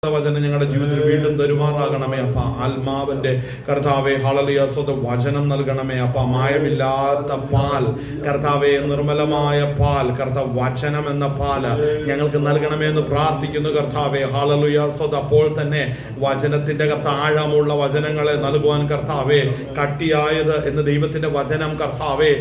വചനം ഞങ്ങളുടെ ജീവിതത്തിൽ വീണ്ടും തരുമാറാകണമേ അപ്പ. ആത്മാവിന്റെ കർത്താവെ ഹല്ലേലൂയ വചനം നൽകണമേ അപ്പ. മായമില്ലാത്ത പാൽ കർത്താവെ, നിർമ്മലമായ പാൽ കർത്താവ്, വചനം എന്ന പാല് ഞങ്ങൾക്ക് നൽകണമേ എന്ന് പ്രാർത്ഥിക്കുന്നു കർത്താവെ ഹല്ലേലൂയ. അപ്പോൾ തന്നെ വചനത്തിന്റെ ആഴമുള്ള വചനങ്ങളെ നൽകുവാൻ കർത്താവെ, കട്ടിയായത് എന്ന് ദൈവത്തിന്റെ വചനം കർത്താവെ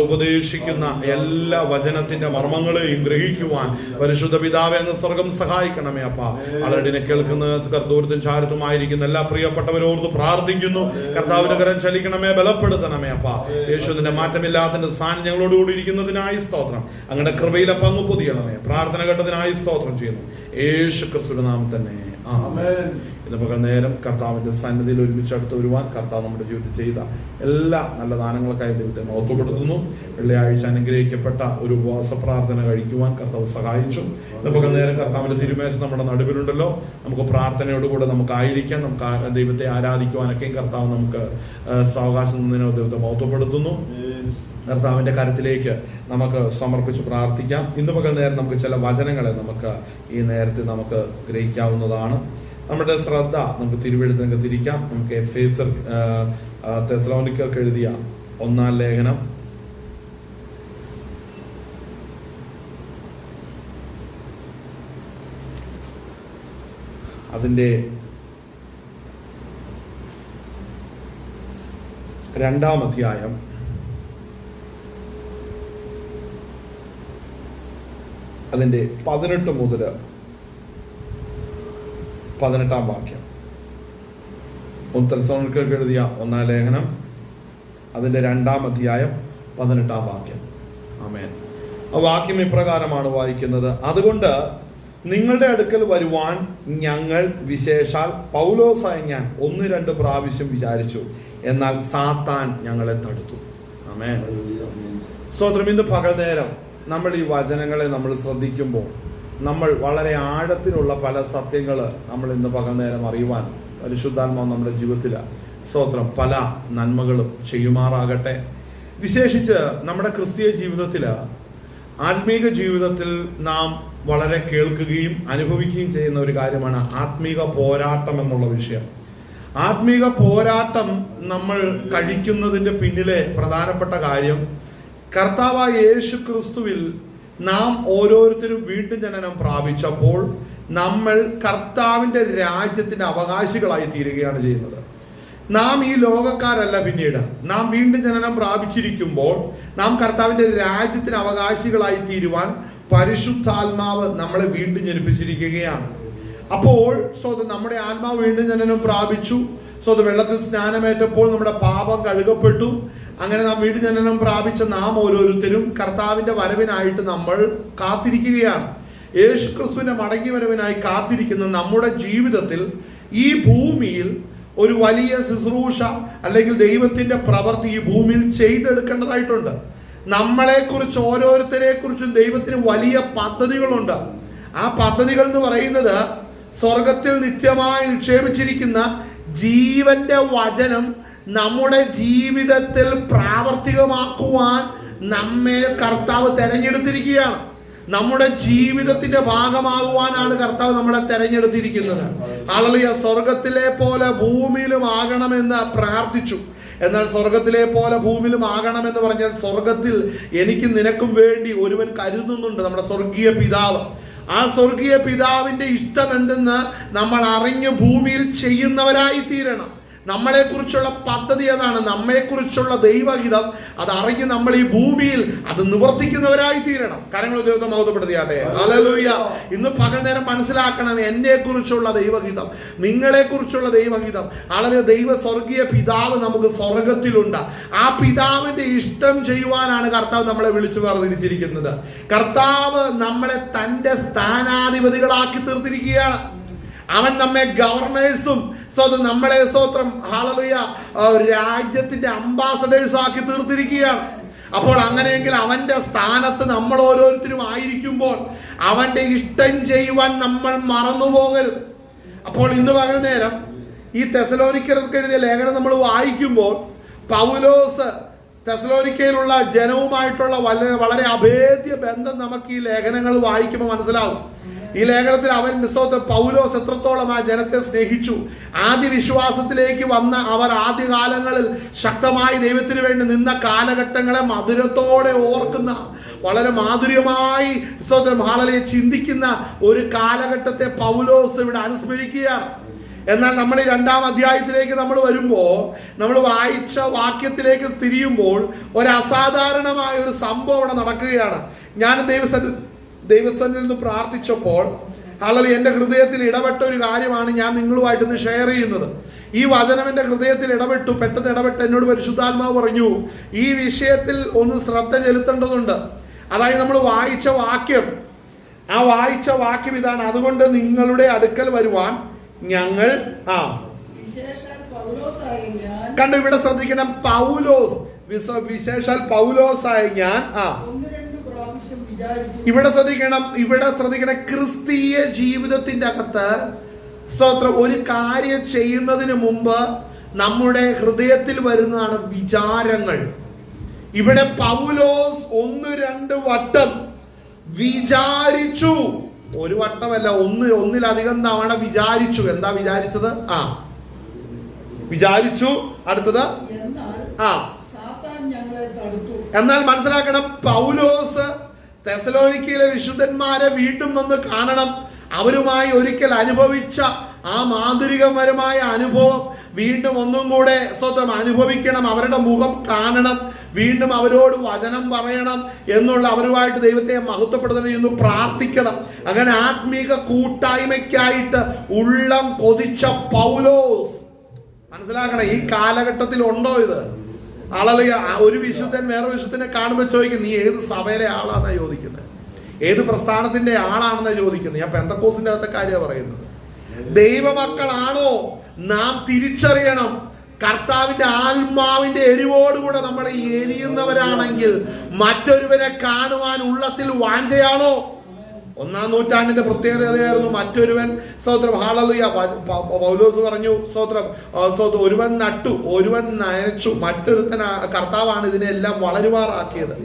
ഉപദേശിക്കുന്ന എല്ലാ വചനത്തിന്റെ മർമ്മങ്ങളെയും ഗ്രഹിക്കുവാൻ പരിശുദ്ധ പിതാവേ എന്ന് സ്വർഗം സഹായിക്കണമേ അപ്പ. ആളുടെ കേൾക്കുന്ന ദൂരത്തും ചാരത്തുമായിരിക്കുന്ന എല്ലാ പ്രിയപ്പെട്ടവരോർത്ത് പ്രാർത്ഥിക്കുന്നു. കർത്താവിന്റെ കരം ചലിക്കണമേ, ബലപ്പെടുത്തണമേ അപ്പ. യേശുവിന്റെ മാറ്റമില്ലാത്ത സ്ഥാനം ഞങ്ങളോട് കൂടി ഇരിക്കുന്നതിനായി സ്തോത്രം. അങ്ങയുടെ കൃപയിലെ പങ്കു പൊതിയണമേ. പ്രാർത്ഥന കേട്ടതിനായി സ്തോത്രം ചെയ്യുന്നു യേശു ക്രിസ്തുവിന്റെ നാമത്തിൽ തന്നെ ആമേൻ. ഇന്ന് പകൽ നേരം കർത്താവിന്റെ സന്നിധിയിൽ ഒരുമിച്ച് അടുത്ത് വരുവാൻ കർത്താവ് നമ്മുടെ ജീവിതത്തിൽ ചെയ്ത എല്ലാ നല്ല ദാനങ്ങൾക്കായി ദൈവത്തെ മഹത്വപ്പെടുത്തുന്നു. വെള്ളിയാഴ്ച അനുഗ്രഹിക്കപ്പെട്ട ഒരു ഉപവാസ പ്രാർത്ഥന കഴിക്കുവാൻ കർത്താവ് സഹായിച്ചു. ഇന്ന് പകൽ നേരം കർത്താവിന്റെ തിരുമേശ നമ്മുടെ നടുവിലുണ്ടല്ലോ. നമുക്ക് പ്രാർത്ഥനയോടുകൂടെ നമുക്കായിരിക്കാം, നമുക്ക് ദൈവത്തെ ആരാധിക്കുവാനൊക്കെയും കർത്താവ് നമുക്ക് സാവകാശം തന്നതിനോ ദൈവത്തെ മഹത്വപ്പെടുത്തുന്നു. കർത്താവിന്റെ കരത്തിലേക്ക് നമുക്ക് സമർപ്പിച്ച് പ്രാർത്ഥിക്കാം. ഇന്ന് പകൽ നേരം നമുക്ക് ചില വചനങ്ങളെ നമുക്ക് ഈ നേരത്തെ നമുക്ക് ഗ്രഹിക്കാവുന്നതാണ്. നമ്മുടെ ശ്രദ്ധ നമുക്ക് തിരുവെഴുത്തിനൊക്കെ തിരിക്കാം. നമുക്ക് എഫേസർ തെസ്സലോനിക്കർക്ക് എഴുതിയ 1-ാം ലേഖനം അതിന്റെ 2-ാം അധ്യായം അതിന്റെ 18 മുതൽ 18-ാം വാക്യം. തെസ്സലോനിക്കർക്ക് എഴുതിയ 1-ാം ലേഖനം അതിന്റെ 2-ാം അധ്യായം 18-ാം വാക്യം. ആമേൻ. ആ വാക്യം ഇപ്രകാരമാണ് വായിക്കുന്നത്: അതുകൊണ്ട് നിങ്ങളുടെ അടുക്കൽ വരുവാൻ ഞങ്ങൾ വിശേഷാൽ പൗലോസായ ഞാൻ 1-2 പ്രാവശ്യം വിചാരിച്ചു, എന്നാൽ സാത്താൻ ഞങ്ങളെ തടുത്തു. ആമേൻ. സ്തോത്രം. ഇന്ന് പകൽ നേരം നമ്മൾ ഈ വചനങ്ങളെ നമ്മൾ ശ്രദ്ധിക്കുമ്പോൾ നമ്മൾ വളരെ ആഴത്തിലുള്ള പല സത്യങ്ങൾ നമ്മൾ ഇന്ന് പകൽ നേരം അറിയുവാൻ പരിശുദ്ധാത്മാവ് നമ്മുടെ ജീവിതത്തിൽ സ്തോത്രം പല നന്മകളും ചെയ്യുമാറാകട്ടെ. വിശേഷിച്ച് നമ്മുടെ ക്രിസ്തീയ ജീവിതത്തിൽ, ആത്മീക ജീവിതത്തിൽ നാം വളരെ കേൾക്കുകയും അനുഭവിക്കുകയും ചെയ്യുന്ന ഒരു കാര്യമാണ് ആത്മീക പോരാട്ടം എന്നുള്ള വിഷയം. ആത്മീക പോരാട്ടം നമ്മൾ കഴിക്കുന്നതിന്റെ പിന്നിലെ പ്രധാനപ്പെട്ട കാര്യം, കർത്താവായ യേശു ക്രിസ്തുവിൽ നാം ഓരോരുത്തരും വീണ്ടും ജനനം പ്രാപിച്ചപ്പോൾ നമ്മൾ കർത്താവിന്റെ രാജ്യത്തിന്റെ അവകാശികളായി തീരുകയാണ് ചെയ്യുന്നത്. നാം ഈ ലോകക്കാരല്ല. പിന്നീട് നാം വീണ്ടും ജനനം പ്രാപിച്ചിരിക്കുമ്പോൾ നാം കർത്താവിന്റെ രാജ്യത്തിന് അവകാശികളായി തീരുവാൻ പരിശുദ്ധാത്മാവ് നമ്മളെ വീണ്ടും ജനിപ്പിച്ചിരിക്കുകയാണ്. അപ്പോൾ നമ്മുടെ ആത്മാവ് വീണ്ടും ജനനം പ്രാപിച്ചു. വെള്ളത്തിൽ സ്നാനമേറ്റപ്പോൾ നമ്മുടെ പാപം കഴുകപ്പെട്ടു. അങ്ങനെ നാം വീണ്ടും ജനനം പ്രാപിച്ച നാം ഓരോരുത്തരും കർത്താവിന്റെ വരവിനായിട്ട് നമ്മൾ കാത്തിരിക്കുകയാണ്. യേശു ക്രിസ്തുവിന്റെ മടങ്ങി വരവിനായി കാത്തിരിക്കുന്ന നമ്മുടെ ജീവിതത്തിൽ ഈ ഭൂമിയിൽ ഒരു വലിയ ശുശ്രൂഷ അല്ലെങ്കിൽ ദൈവത്തിന്റെ പ്രവൃത്തി ഈ ഭൂമിയിൽ ചെയ്തെടുക്കേണ്ടതായിട്ടുണ്ട്. നമ്മളെ കുറിച്ച്, ഓരോരുത്തരെ കുറിച്ചും ദൈവത്തിന് വലിയ പദ്ധതികളുണ്ട്. ആ പദ്ധതികൾ എന്ന് പറയുന്നത് സ്വർഗത്തിൽ നിത്യമായി നിക്ഷേപിച്ചിരിക്കുന്ന ജീവന്റെ വചനം നമ്മുടെ ജീവിതത്തിൽ പ്രാവർത്തികമാക്കുവാൻ നമ്മെ കർത്താവ് തെരഞ്ഞെടുത്തിരിക്കുകയാണ്. നമ്മുടെ ജീവിതത്തിന്റെ ഭാഗമാകുവാനാണ് കർത്താവ് നമ്മളെ തെരഞ്ഞെടുത്തിരിക്കുന്നത്. ഹല്ലേലൂയ. സ്വർഗത്തിലെ പോലെ ഭൂമിയിലും ആകണമെന്ന് പ്രാർത്ഥിച്ചു. എന്നാൽ സ്വർഗത്തിലെ പോലെ ഭൂമിയിലും ആകണമെന്ന് പറഞ്ഞാൽ സ്വർഗത്തിൽ എനിക്ക് നിനക്കും വേണ്ടി ഒരുവൻ കരുതുന്നുണ്ട്, നമ്മുടെ സ്വർഗീയ പിതാവ്. ആ സ്വർഗീയ പിതാവിന്റെ ഇഷ്ടം എന്തെന്ന് നമ്മൾ അറിഞ്ഞ് ഭൂമിയിൽ ചെയ്യുന്നവരായി തീരണം. നമ്മളെ കുറിച്ചുള്ള പദ്ധതി അതാണ്. നമ്മെക്കുറിച്ചുള്ള ദൈവഹിതം അതറിഞ്ഞ് നമ്മൾ ഈ ഭൂമിയിൽ അത് നിവർത്തിക്കുന്നവരായി തീരണം. കരങ്ങൾ ദൈവത്തെ മഹത്വപ്പെടുത്തിയാട്ടെ. ഹല്ലേലൂയ. ഇന്ന് പകൽ നേരം മനസ്സിലാക്കണം, എന്നെ കുറിച്ചുള്ള ദൈവഹിതം, നിങ്ങളെ കുറിച്ചുള്ള ദൈവഹിതം. വളരെ ദൈവ സ്വർഗീയ പിതാവ് നമുക്ക് സ്വർഗത്തിലുണ്ട്. ആ പിതാവിന്റെ ഇഷ്ടം ചെയ്യുവാനാണ് കർത്താവ് നമ്മളെ വിളിച്ചു വേർതിരിച്ചിരിക്കുന്നത്. കർത്താവ് നമ്മളെ തന്റെ സ്ഥാനാധിപതികളാക്കി തീർത്തിരിക്കുകയാണ്. അവൻ നമ്മെ ഗവർണേഴ്സും നമ്മളെ സ്തോത്രം ഹല്ലേലൂയ രാജ്യത്തിന്റെ അംബാസഡേഴ്സ് ആക്കി തീർത്തിരിക്കുകയാണ്. അപ്പോൾ അങ്ങനെയെങ്കിൽ അവന്റെ സ്ഥാനത്ത് നമ്മൾ ഓരോരുത്തരും ആയിരിക്കുമ്പോൾ അവന്റെ ഇഷ്ടം ചെയ്യുവാൻ നമ്മൾ മറന്നുപോകരുത്. അപ്പോൾ ഇന്ന് പകൽ നേരം ഈ തെസ്സലോനിക്കർക്ക് എഴുതിയ ലേഖനം നമ്മൾ വായിക്കുമ്പോൾ പൗലോസ് തെസ്സലോനിക്കയിലുള്ള ജനവുമായിട്ടുള്ള വളരെ അഭേദ്യ ബന്ധം നമുക്ക് ഈ ലേഖനങ്ങൾ വായിക്കുമ്പോൾ മനസ്സിലാവും. ഈ ലേഖനത്തിൽ അവൻ പൗലോസ് എത്രത്തോളം ആ ജനത്തെ സ്നേഹിച്ചു. ആദ്യ വിശ്വാസത്തിലേക്ക് വന്ന അവർ ആദ്യകാലങ്ങളിൽ ശക്തമായി ദൈവത്തിന് വേണ്ടി നിന്ന കാലഘട്ടങ്ങളെ മധുരത്തോടെ ഓർക്കുന്ന, വളരെ മാധുര്യമായി ഹല്ലേലൂയ ചിന്തിക്കുന്ന ഒരു കാലഘട്ടത്തെ പൗലോസ് ഇവിടെ അനുസ്മരിക്കുകയാണ്. എന്നാൽ നമ്മൾ ഈ 2-ാം അധ്യായത്തിലേക്ക് നമ്മൾ വരുമ്പോൾ, നമ്മൾ വായിച്ച വാക്യത്തിലേക്ക് തിരിയുമ്പോൾ ഒരു അസാധാരണമായ ഒരു സംഭവം ഇവിടെ നടക്കുകയാണ്. ഞാൻ ദൈവസന്നിധിയിൽ നിന്ന് പ്രാർത്ഥിച്ചപ്പോൾ ഹല്ലേലൂയ എൻ്റെ ഹൃദയത്തിൽ ഇടപെട്ട ഒരു കാര്യമാണ് ഞാൻ നിങ്ങളുമായിട്ട് ഇന്ന് ഷെയർ ചെയ്യുന്നത്. ഈ വചനം എൻ്റെ ഹൃദയത്തിൽ പെട്ടെന്ന് ഇടപെട്ട് എന്നോട് പരിശുദ്ധാത്മാവ് പറഞ്ഞു, ഈ വിഷയത്തിൽ ഒന്ന് ശ്രദ്ധ ചെലുത്തേണ്ടതുണ്ട്. അതായത് നമ്മൾ വായിച്ച വാക്യം, ആ വായിച്ച വാക്യം ഇതാണ്: അതുകൊണ്ട് നിങ്ങളുടെ അടുക്കൽ വരുവാൻ ഞങ്ങൾ കണ്ടു. ഇവിടെ ശ്രദ്ധിക്കണം, പൗലോസ്, വിശേഷാൽ പൗലോസായി ഞാൻ ഇവിടെ ശ്രദ്ധിക്കണം ക്രിസ്തീയ ജീവിതത്തിന്റെ അകത്ത് സ്തോത്രം, ഒരു കാര്യം ചെയ്യുന്നതിന് മുമ്പ് നമ്മുടെ ഹൃദയത്തിൽ വരുന്നതാണ് വിചാരങ്ങൾ. ഇവിടെ പൗലോസ് 1-2 വട്ടം വിചാരിച്ചു. ഒരു വട്ടമല്ല, ഒന്നിലധികം തവണ വിചാരിച്ചു. എന്താ വിചാരിച്ചത്? വിചാരിച്ചു. അടുത്തത് എന്നാൽ മനസ്സിലാക്കണം, പൗലോസ് തെസലോനിക്കയിലെ വിശുദ്ധന്മാരെ വീണ്ടും വന്ന് കാണണം. അവരുമായി ഒരിക്കൽ അനുഭവിച്ച ആ മാധുരികപരമായ അനുഭവം വീണ്ടും ഒന്നും കൂടെ സ്വന്തം അനുഭവിക്കണം. അവരുടെ മുഖം കാണണം, വീണ്ടും അവരോട് വചനം പറയണം എന്നുള്ള, അവരുമായിട്ട് ദൈവത്തെ മഹത്വപ്പെടുത്തണം എന്ന് പ്രാർത്ഥിക്കണം. അങ്ങനെ ആത്മീക കൂട്ടായ്മയ്ക്കായിട്ട് ഉള്ളം കൊതിച്ച പൗലോസ്, മനസ്സിലാക്കണം, ഈ കാലഘട്ടത്തിൽ ഉണ്ടോ ഇത്? ഹല്ലേലൂയ. ഒരു വിശുദ്ധൻ വേറെ വിശുദ്ധനെ കാണുമ്പോൾ ചോദിക്കും, നീ ഏത് സഭയിലെ ആളാണെന്നാ ചോദിക്കുന്നത്, ഏത് പ്രസ്ഥാനത്തിന്റെ ആളാണെന്നാ ചോദിക്കുന്നത്. ഞാൻ പെന്തക്കോസിന്റെ അകത്തെ കാര്യമാണ് പറയുന്നത്. ദൈവമക്കളാണോ നാം തിരിച്ചറിയണം. കർത്താവിന്റെ ആത്മാവിന്റെ എരിവോടുകൂടെ നമ്മൾ എരിയുന്നവരാണെങ്കിൽ മറ്റൊരുവരെ കാണുവാൻ ഉള്ളത്തിൽ വാഞ്ചയാണോ? 1-ാം നൂറ്റാണ്ടിന്റെ പ്രത്യേകതയായിരുന്നു മറ്റൊരുവൻ. സ്തോത്രം, ഹല്ലേലൂയ. പൗലോസ് പറഞ്ഞു, സ്തോത്രം, ഒരുവൻ നട്ടു, ഒരുവൻ നനച്ചു, മറ്റൊരുത്തൻ, കർത്താവാണ് ഇതിനെല്ലാം വളരുമാറാക്കിയത്.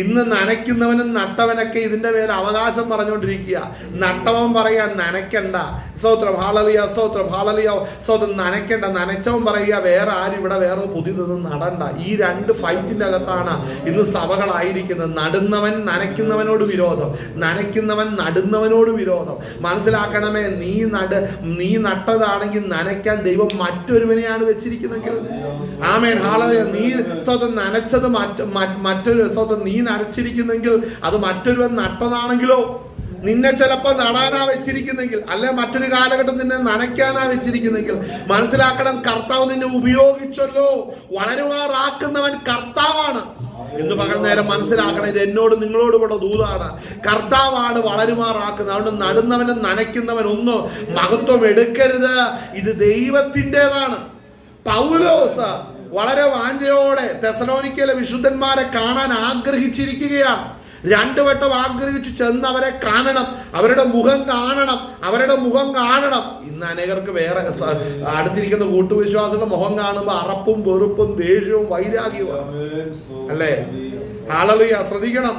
ഇന്ന് നനയ്ക്കുന്നവനും നട്ടവനൊക്കെ ഇതിന്റെ മേലെ അവകാശം പറഞ്ഞുകൊണ്ടിരിക്കുക. നട്ടവൻ പറയാ നനയ്ക്കണ്ട, സ്തോത്രം, ഹല്ലേലൂയ, സ്തോത്രം, ഹല്ലേലൂയ, സ്തോത്രം, നനയ്ക്കണ്ട. നനച്ചവൻ പറയുക വേറെ ആരും ഇവിടെ വേറെ പുതിയതൊന്നും നടണ്ട. ഈ 2 ഫൈറ്റിന്റെ അകത്താണ് ഇന്ന് സഭകളായിരിക്കുന്നത്. നടുന്നവൻ നനയ്ക്കുന്നവനോട് വിരോധം, നനയ്ക്കുന്നവൻ നടുന്നവനോട് വിരോധം. മനസ്സിലാക്കണമേ, നീ നട്ടതാണെങ്കിൽ നനയ്ക്കാൻ ദൈവം മറ്റൊരുവനെയാണ് വെച്ചിരിക്കുന്നെങ്കിൽ, ആമേൻ, ഹല്ലേലൂയ. നീ സ്വന്തം നനച്ചത് മറ്റൊരു സ്വന്തം നീ നനച്ചിരിക്കുന്നെങ്കിൽ അത് മറ്റൊരുവൻ നട്ടതാണെങ്കിലോ, നിന്നെ ചിലപ്പോൾ നടാനാ വെച്ചിരിക്കുന്നെങ്കിൽ, അല്ലെ മറ്റൊരു കാലഘട്ടം നിന്നെ നനയ്ക്കാനാ വെച്ചിരിക്കുന്നെങ്കിൽ, മനസ്സിലാക്കണം, കർത്താവ് നിന്നെ ഉപയോഗിച്ചല്ലോ. വളരുമാറാക്കുന്നവൻ കർത്താവാണ് എന്ന് പകൽ നേരം മനസ്സിലാക്കണം. ഇത് എന്നോട് നിങ്ങളോടുമുള്ള ദൂതാണ്. കർത്താവാണ് വളരുമാറാക്കുന്നത്. അതുകൊണ്ട് നടുന്നവനും നനയ്ക്കുന്നവൻ ഒന്നും മഹത്വം എടുക്കരുത്. ഇത് ദൈവത്തിൻ്റെതാണ്. പൗലോസ് വളരെ വാഞ്ചയോടെ തെസലോനിക്കയിലെ വിശുദ്ധന്മാരെ കാണാൻ ആഗ്രഹിച്ചിരിക്കുകയാണ്. 2 വട്ടം ആഗ്രഹിച്ചു ചെന്ന് അവരെ കാണണം, അവരുടെ മുഖം കാണണം, അവരുടെ മുഖം കാണണം. ഇന്ന് അനേകർക്ക് വേറെ അടുത്തിരിക്കുന്ന കൂട്ടുവിശ്വാസികളുടെ മുഖം കാണുമ്പോൾ അറപ്പും വെറുപ്പും ദേഷ്യവും വൈരാഗ്യവും അല്ലേ? ഹല്ലേലൂയ. ശ്രദ്ധിക്കണം,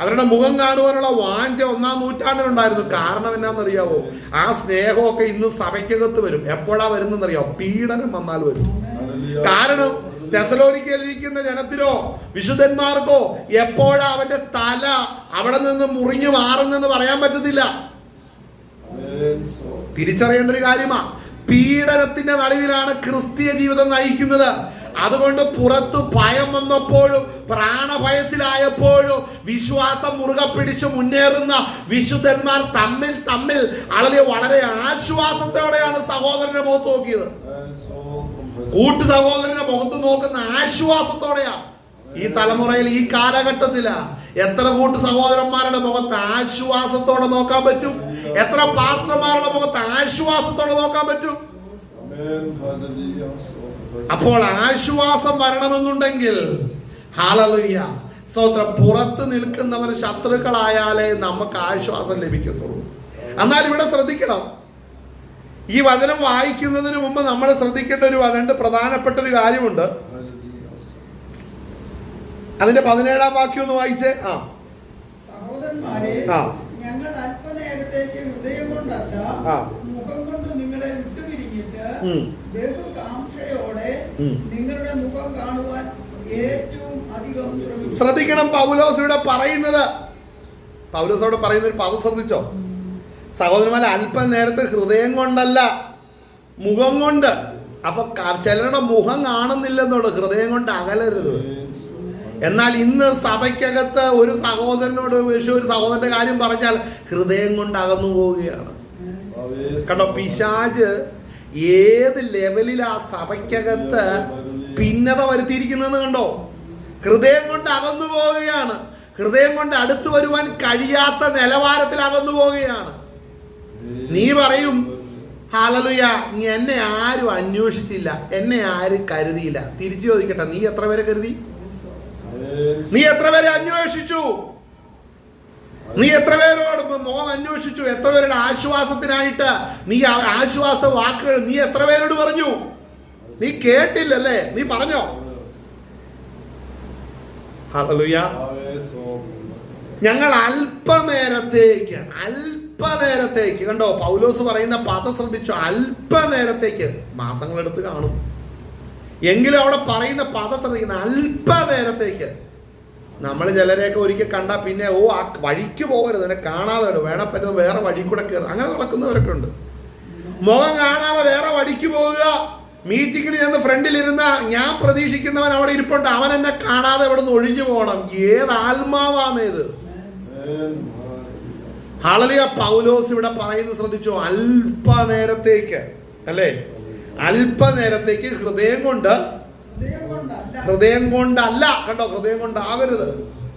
അവരുടെ മുഖം കാണുവാനുള്ള വാഞ്ച 1-ാം നൂറ്റാണ്ടിലുണ്ടായിരുന്നു. കാരണം എന്നാണെന്നറിയാവോ? ആ സ്നേഹമൊക്കെ ഇന്ന് സഭയ്ക്കകത്ത് വരും. എപ്പോഴാ വരുന്നറിയാവോ? പീഡനം വന്നാൽ വരും. കാരണം തെസലോനിക്കയിലിരിക്കുന്ന ജനത്തിനോ വിശുദ്ധന്മാർക്കോ എപ്പോഴാ അവന്റെ തല അവിടെ നിന്ന് മുറിഞ്ഞു മാറുന്നെന്ന് പറയാൻ പറ്റത്തില്ല. തിരിച്ചറിയേണ്ട ഒരു കാര്യമാ. പീഡനത്തിന്റെ നടുവിലാണ് ക്രിസ്തീയ ജീവിതം നയിക്കുന്നത്. അതുകൊണ്ട് പുറത്തു ഭയം വന്നപ്പോഴും പ്രാണഭയത്തിലായപ്പോഴും വിശ്വാസം മുറുകെ പിടിച്ചു മുന്നേറുന്ന വിശുദ്ധന്മാർ തമ്മിൽ വളരെ ആശ്വാസത്തോടെയാണ് സഹോദരന്റെ മുഖത്ത് നോക്കിയത്. കൂട്ടു സഹോദരന്റെ മുഖത്ത് നോക്കുന്ന ആശ്വാസത്തോടെയാ. ഈ തലമുറയിൽ, ഈ കാലഘട്ടത്തിലാ എത്ര കൂട്ടു സഹോദരന്മാരുടെ മുഖത്ത് ആശ്വാസത്തോടെ നോക്കാൻ പറ്റും? എത്ര പാസ്റ്റർമാരുടെ മുഖത്ത് ആശ്വാസത്തോടെ നോക്കാൻ പറ്റും? അപ്പോൾ ആശ്വാസം വരണമെന്നുണ്ടെങ്കിൽ ഹല്ലേലൂയ, സ്തോത്രം, പുറത്ത് നിൽക്കുന്നവർ ശത്രുക്കളായാലേ നമുക്ക് ആശ്വാസം ലഭിക്കത്തുള്ളൂ. എന്നാൽ ഇവിടെ ശ്രദ്ധിക്കണം, ഈ വചനം വായിക്കുന്നതിന് മുമ്പ് നമ്മൾ ശ്രദ്ധിക്കേണ്ട ഒരു 2 പ്രധാനപ്പെട്ട ഒരു കാര്യമുണ്ട്. അതിന്റെ 17-ാം വാക്യം ഒന്ന് വായിച്ചേ. സഹോദരന്മാരെ, ഞങ്ങൾ അല്പനേരത്തെ നേരത്തേക്ക് ഹൃദയം കൊണ്ടല്ല മുഖം കൊണ്ട് നിങ്ങളെ വിട്ടുപിരിഞ്ഞിട്ട് ബഹുകാംക്ഷയോടെ നിങ്ങളുടെ മുഖം കാണുവാൻ ഏറ്റവും അധികം ശ്രമിച്ചു. ശ്രദ്ധിക്കണം, പൗലോസ് ഇവിടെ പറയുന്നത്, പൗലോസ് അവിടെ പറയുന്ന ഒരു പദം ശ്രദ്ധിച്ചോ? സഹോദരന്മാരെ, അല്പം നേരത്തെ ഹൃദയം കൊണ്ടല്ല, മുഖം കൊണ്ട്. അപ്പൊ ചിലരുടെ മുഖം കാണുന്നില്ലെന്നുള്ളു, ഹൃദയം കൊണ്ട് അകലരുത്. എന്നാൽ ഇന്ന് സഭയ്ക്കകത്ത് ഒരു സഹോദരനോട് ഒരു സഹോദരന്റെ കാര്യം പറഞ്ഞാൽ ഹൃദയം കൊണ്ട് അകന്നു പോവുകയാണ്. കണ്ടോ, പിശാച് ഏത് ലെവലിൽ ആ സഭയ്ക്കകത്ത് ഭിന്നത വരുത്തിയിരിക്കുന്നതെന്ന് കണ്ടോ? ഹൃദയം കൊണ്ട് അകന്നു പോവുകയാണ്. ഹൃദയം കൊണ്ട് അടുത്തു വരുവാൻ കഴിയാത്ത നിലവാരത്തിൽ അകന്നു പോവുകയാണ്. നീ പറയും, ഹല്ലേലൂയ, എന്നെ ആരും അന്വേഷിച്ചില്ല, എന്നെ ആരും കരുതിയില്ല. തിരിച്ചു ചോദിക്കട്ടെ, നീ എത്ര പേരെ കരുതി? നീ എത്ര പേരെ അന്വേഷിച്ചു? നീ എത്ര പേരോട് മോൻ അന്വേഷിച്ചു? എത്ര പേരുടെ ആശ്വാസത്തിനായിട്ട് നീ ആശ്വാസ വാക്കുകൾ നീ എത്ര പേരോട് പറഞ്ഞു? നീ കേട്ടില്ലല്ലേ? നീ പറഞ്ഞോ? ഹല്ലേലൂയ. ഞങ്ങൾ അല്പനേരത്തേക്ക് കണ്ടോ, പൗലോസ് പറയുന്ന പദം ശ്രദ്ധിച്ചോ? അല്പനേരത്തേക്ക്. മാസങ്ങളെടുത്ത് കാണും, എങ്കിലും അവിടെ പറയുന്ന പദം ശ്രദ്ധിക്കുന്ന അല്പനേരത്തേക്ക്. നമ്മൾ ചിലരെയൊക്കെ ഒരിക്കൽ കണ്ടാൽ പിന്നെ ആ വഴിക്ക് പോകരുത്, എന്നെ കാണാതെ വേണം പറ്റുന്ന വേറെ വഴി കൂടെ കയറും. അങ്ങനെ നടക്കുന്നവരൊക്കെ ഉണ്ട്. മുഖം കാണാതെ വേറെ വഴിക്ക് പോവുക. മീറ്റിങ്ങിന് ചെന്ന് ഫ്രണ്ടിലിരുന്ന ഞാൻ പ്രതീക്ഷിക്കുന്നവൻ അവിടെ ഇരിപ്പുണ്ട്, അവൻ എന്നെ കാണാതെ ഇവിടെ നിന്ന് ഒഴിഞ്ഞു പോകണം. ഏത് ആത്മാവാണേത്? ഹല്ലേലൂയ. പൗലോസ് ഇവിടെ പറയുന്നത് ശ്രദ്ധിച്ചോ? അല്പനേരത്തേക്ക് അല്ലേ? അല്പനേരത്തേക്ക് ഹൃദയം കൊണ്ടല്ല. കണ്ടോ, ഹൃദയം കൊണ്ടാകരുത്.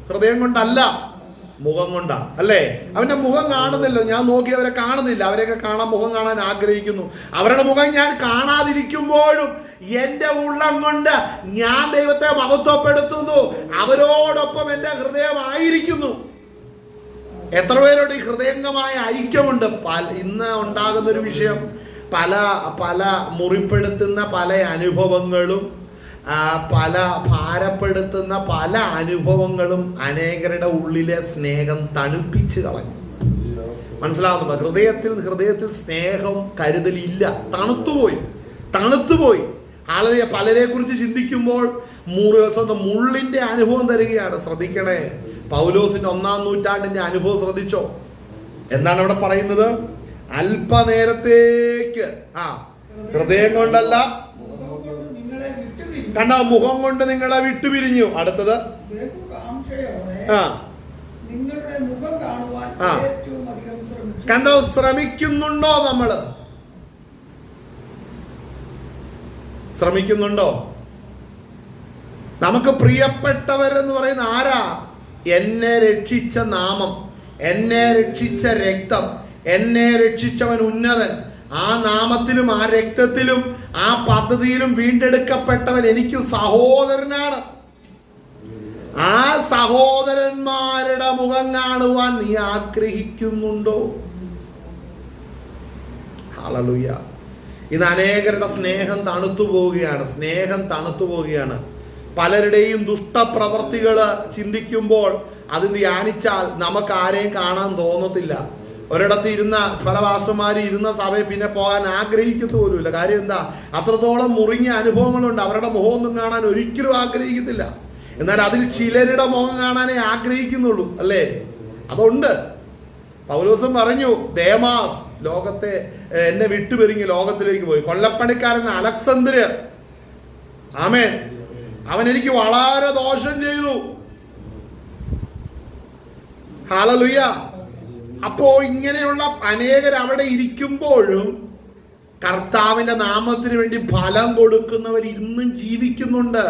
ഹൃദയം കൊണ്ടല്ല, മുഖം കൊണ്ടാ. അല്ലേ? അവന്റെ മുഖം കാണുന്നില്ല. ഞാൻ നോക്കി അവരെ കാണുന്നില്ല. അവരെയൊക്കെ കാണാൻ, മുഖം കാണാൻ ആഗ്രഹിക്കുന്നു. അവരുടെ മുഖം ഞാൻ കാണാതിരിക്കുമ്പോഴും എന്റെ ഉള്ളം കൊണ്ട് ഞാൻ ദൈവത്തെ മഹത്വപ്പെടുത്തുന്നു. അവരോടൊപ്പം എന്റെ ഹൃദയമായിരിക്കുന്നു. എത്ര പേരോട് ഈ ഹൃദയംഗമായ ഐക്യമുണ്ട്? ഇന്ന് ഉണ്ടാകുന്ന ഒരു വിഷയം, പല മുറിപ്പെടുത്തുന്ന പല അനുഭവങ്ങളും പല ഭാരപ്പെടുത്തുന്ന പല അനുഭവങ്ങളും അനേകരുടെ ഉള്ളിലെ സ്നേഹം തണുപ്പിച്ച് കളഞ്ഞു. മനസ്സിലാവുന്നുണ്ടോ? ഹൃദയത്തിൽ സ്നേഹം കരുതലില്ല. തണുത്തുപോയി. ആളുകളെ പലരെ കുറിച്ച് ചിന്തിക്കുമ്പോൾ മുള്ളിന്റെ അനുഭവം തരികയാണ്. ശ്രദ്ധിക്കണേ, പൗലോസിന്റെ 1-ാം നൂറ്റാണ്ടിന്റെ അനുഭവം ശ്രദ്ധിച്ചോ? എന്താണ് അവിടെ പറയുന്നത്? അല്പനേരത്തേക്ക് ഹൃദയം കൊണ്ടല്ല, കണ്ടോ, മുഖം കൊണ്ട് നിങ്ങളെ വിട്ടുപിരിഞ്ഞു. അടുത്തത് കണ്ടോ, ശ്രമിക്കുന്നുണ്ടോ? ശ്രമിക്കുന്നുണ്ടോ? നമുക്ക് പ്രിയപ്പെട്ടവരെന്ന് പറയുന്ന ആരാ? എന്നെ രക്ഷിച്ച നാമം, എന്നെ രക്ഷിച്ച രക്തം, എന്നെ രക്ഷിച്ചവൻ ഉന്നതൻ. ആ നാമത്തിലും ആ രക്തത്തിലും ആ പദ്ധതിയിലും വീണ്ടെടുക്കപ്പെട്ടവൻ എനിക്ക് സഹോദരനാണ്. ആ സഹോദരന്മാരുടെ മുഖം കാണുവാൻ നീ ആഗ്രഹിക്കുന്നുണ്ടോ? ഹല്ലേലൂയ. ഇന്ന് അനേകരുടെ സ്നേഹം തണുത്തു പോവുകയാണ്. പലരുടെയും ദുഷ്ടപ്രവർത്തികൾ ചിന്തിക്കുമ്പോൾ അത് ധ്യാനിച്ചാൽ നമുക്ക് ആരെയും കാണാൻ തോന്നത്തില്ല. ഒരിടത്ത് ഇരുന്ന പല പാസ്റ്റർമാർ ഇരുന്ന സഭയിൽ പിന്നെ പോകാൻ ആഗ്രഹിക്കത്തു പോലുമില്ല. കാര്യം എന്താ? അത്രത്തോളം മുറിഞ്ഞ അനുഭവങ്ങളുണ്ട്. അവരുടെ മുഖമൊന്നും കാണാൻ ഒരിക്കലും ആഗ്രഹിക്കത്തില്ല. എന്നാൽ അതിൽ ചിലരുടെ മുഖം കാണാനേ ആഗ്രഹിക്കുന്നുള്ളൂ, അല്ലേ? അതുണ്ട്. പൗലോസും പറഞ്ഞു, ദേമാസ് എന്നെ വിട്ടുപിരിഞ്ഞ് ലോകത്തിലേക്ക് പോയി. കൊല്ലപ്പണിക്കാരൻ അലക്സന്ദ്ര്, ആമേൻ, അവൻ എനിക്ക് വളരെ ദോഷം ചെയ്തു. ഹല്ലേലൂയ. അപ്പോ ഇങ്ങനെയുള്ള അനേകർ അവിടെ ഇരിക്കുമ്പോഴും കർത്താവിന്റെ നാമത്തിന് വേണ്ടി ഫലം കൊടുക്കുന്നവർ ഇന്നും ജീവിക്കുന്നുണ്ട്.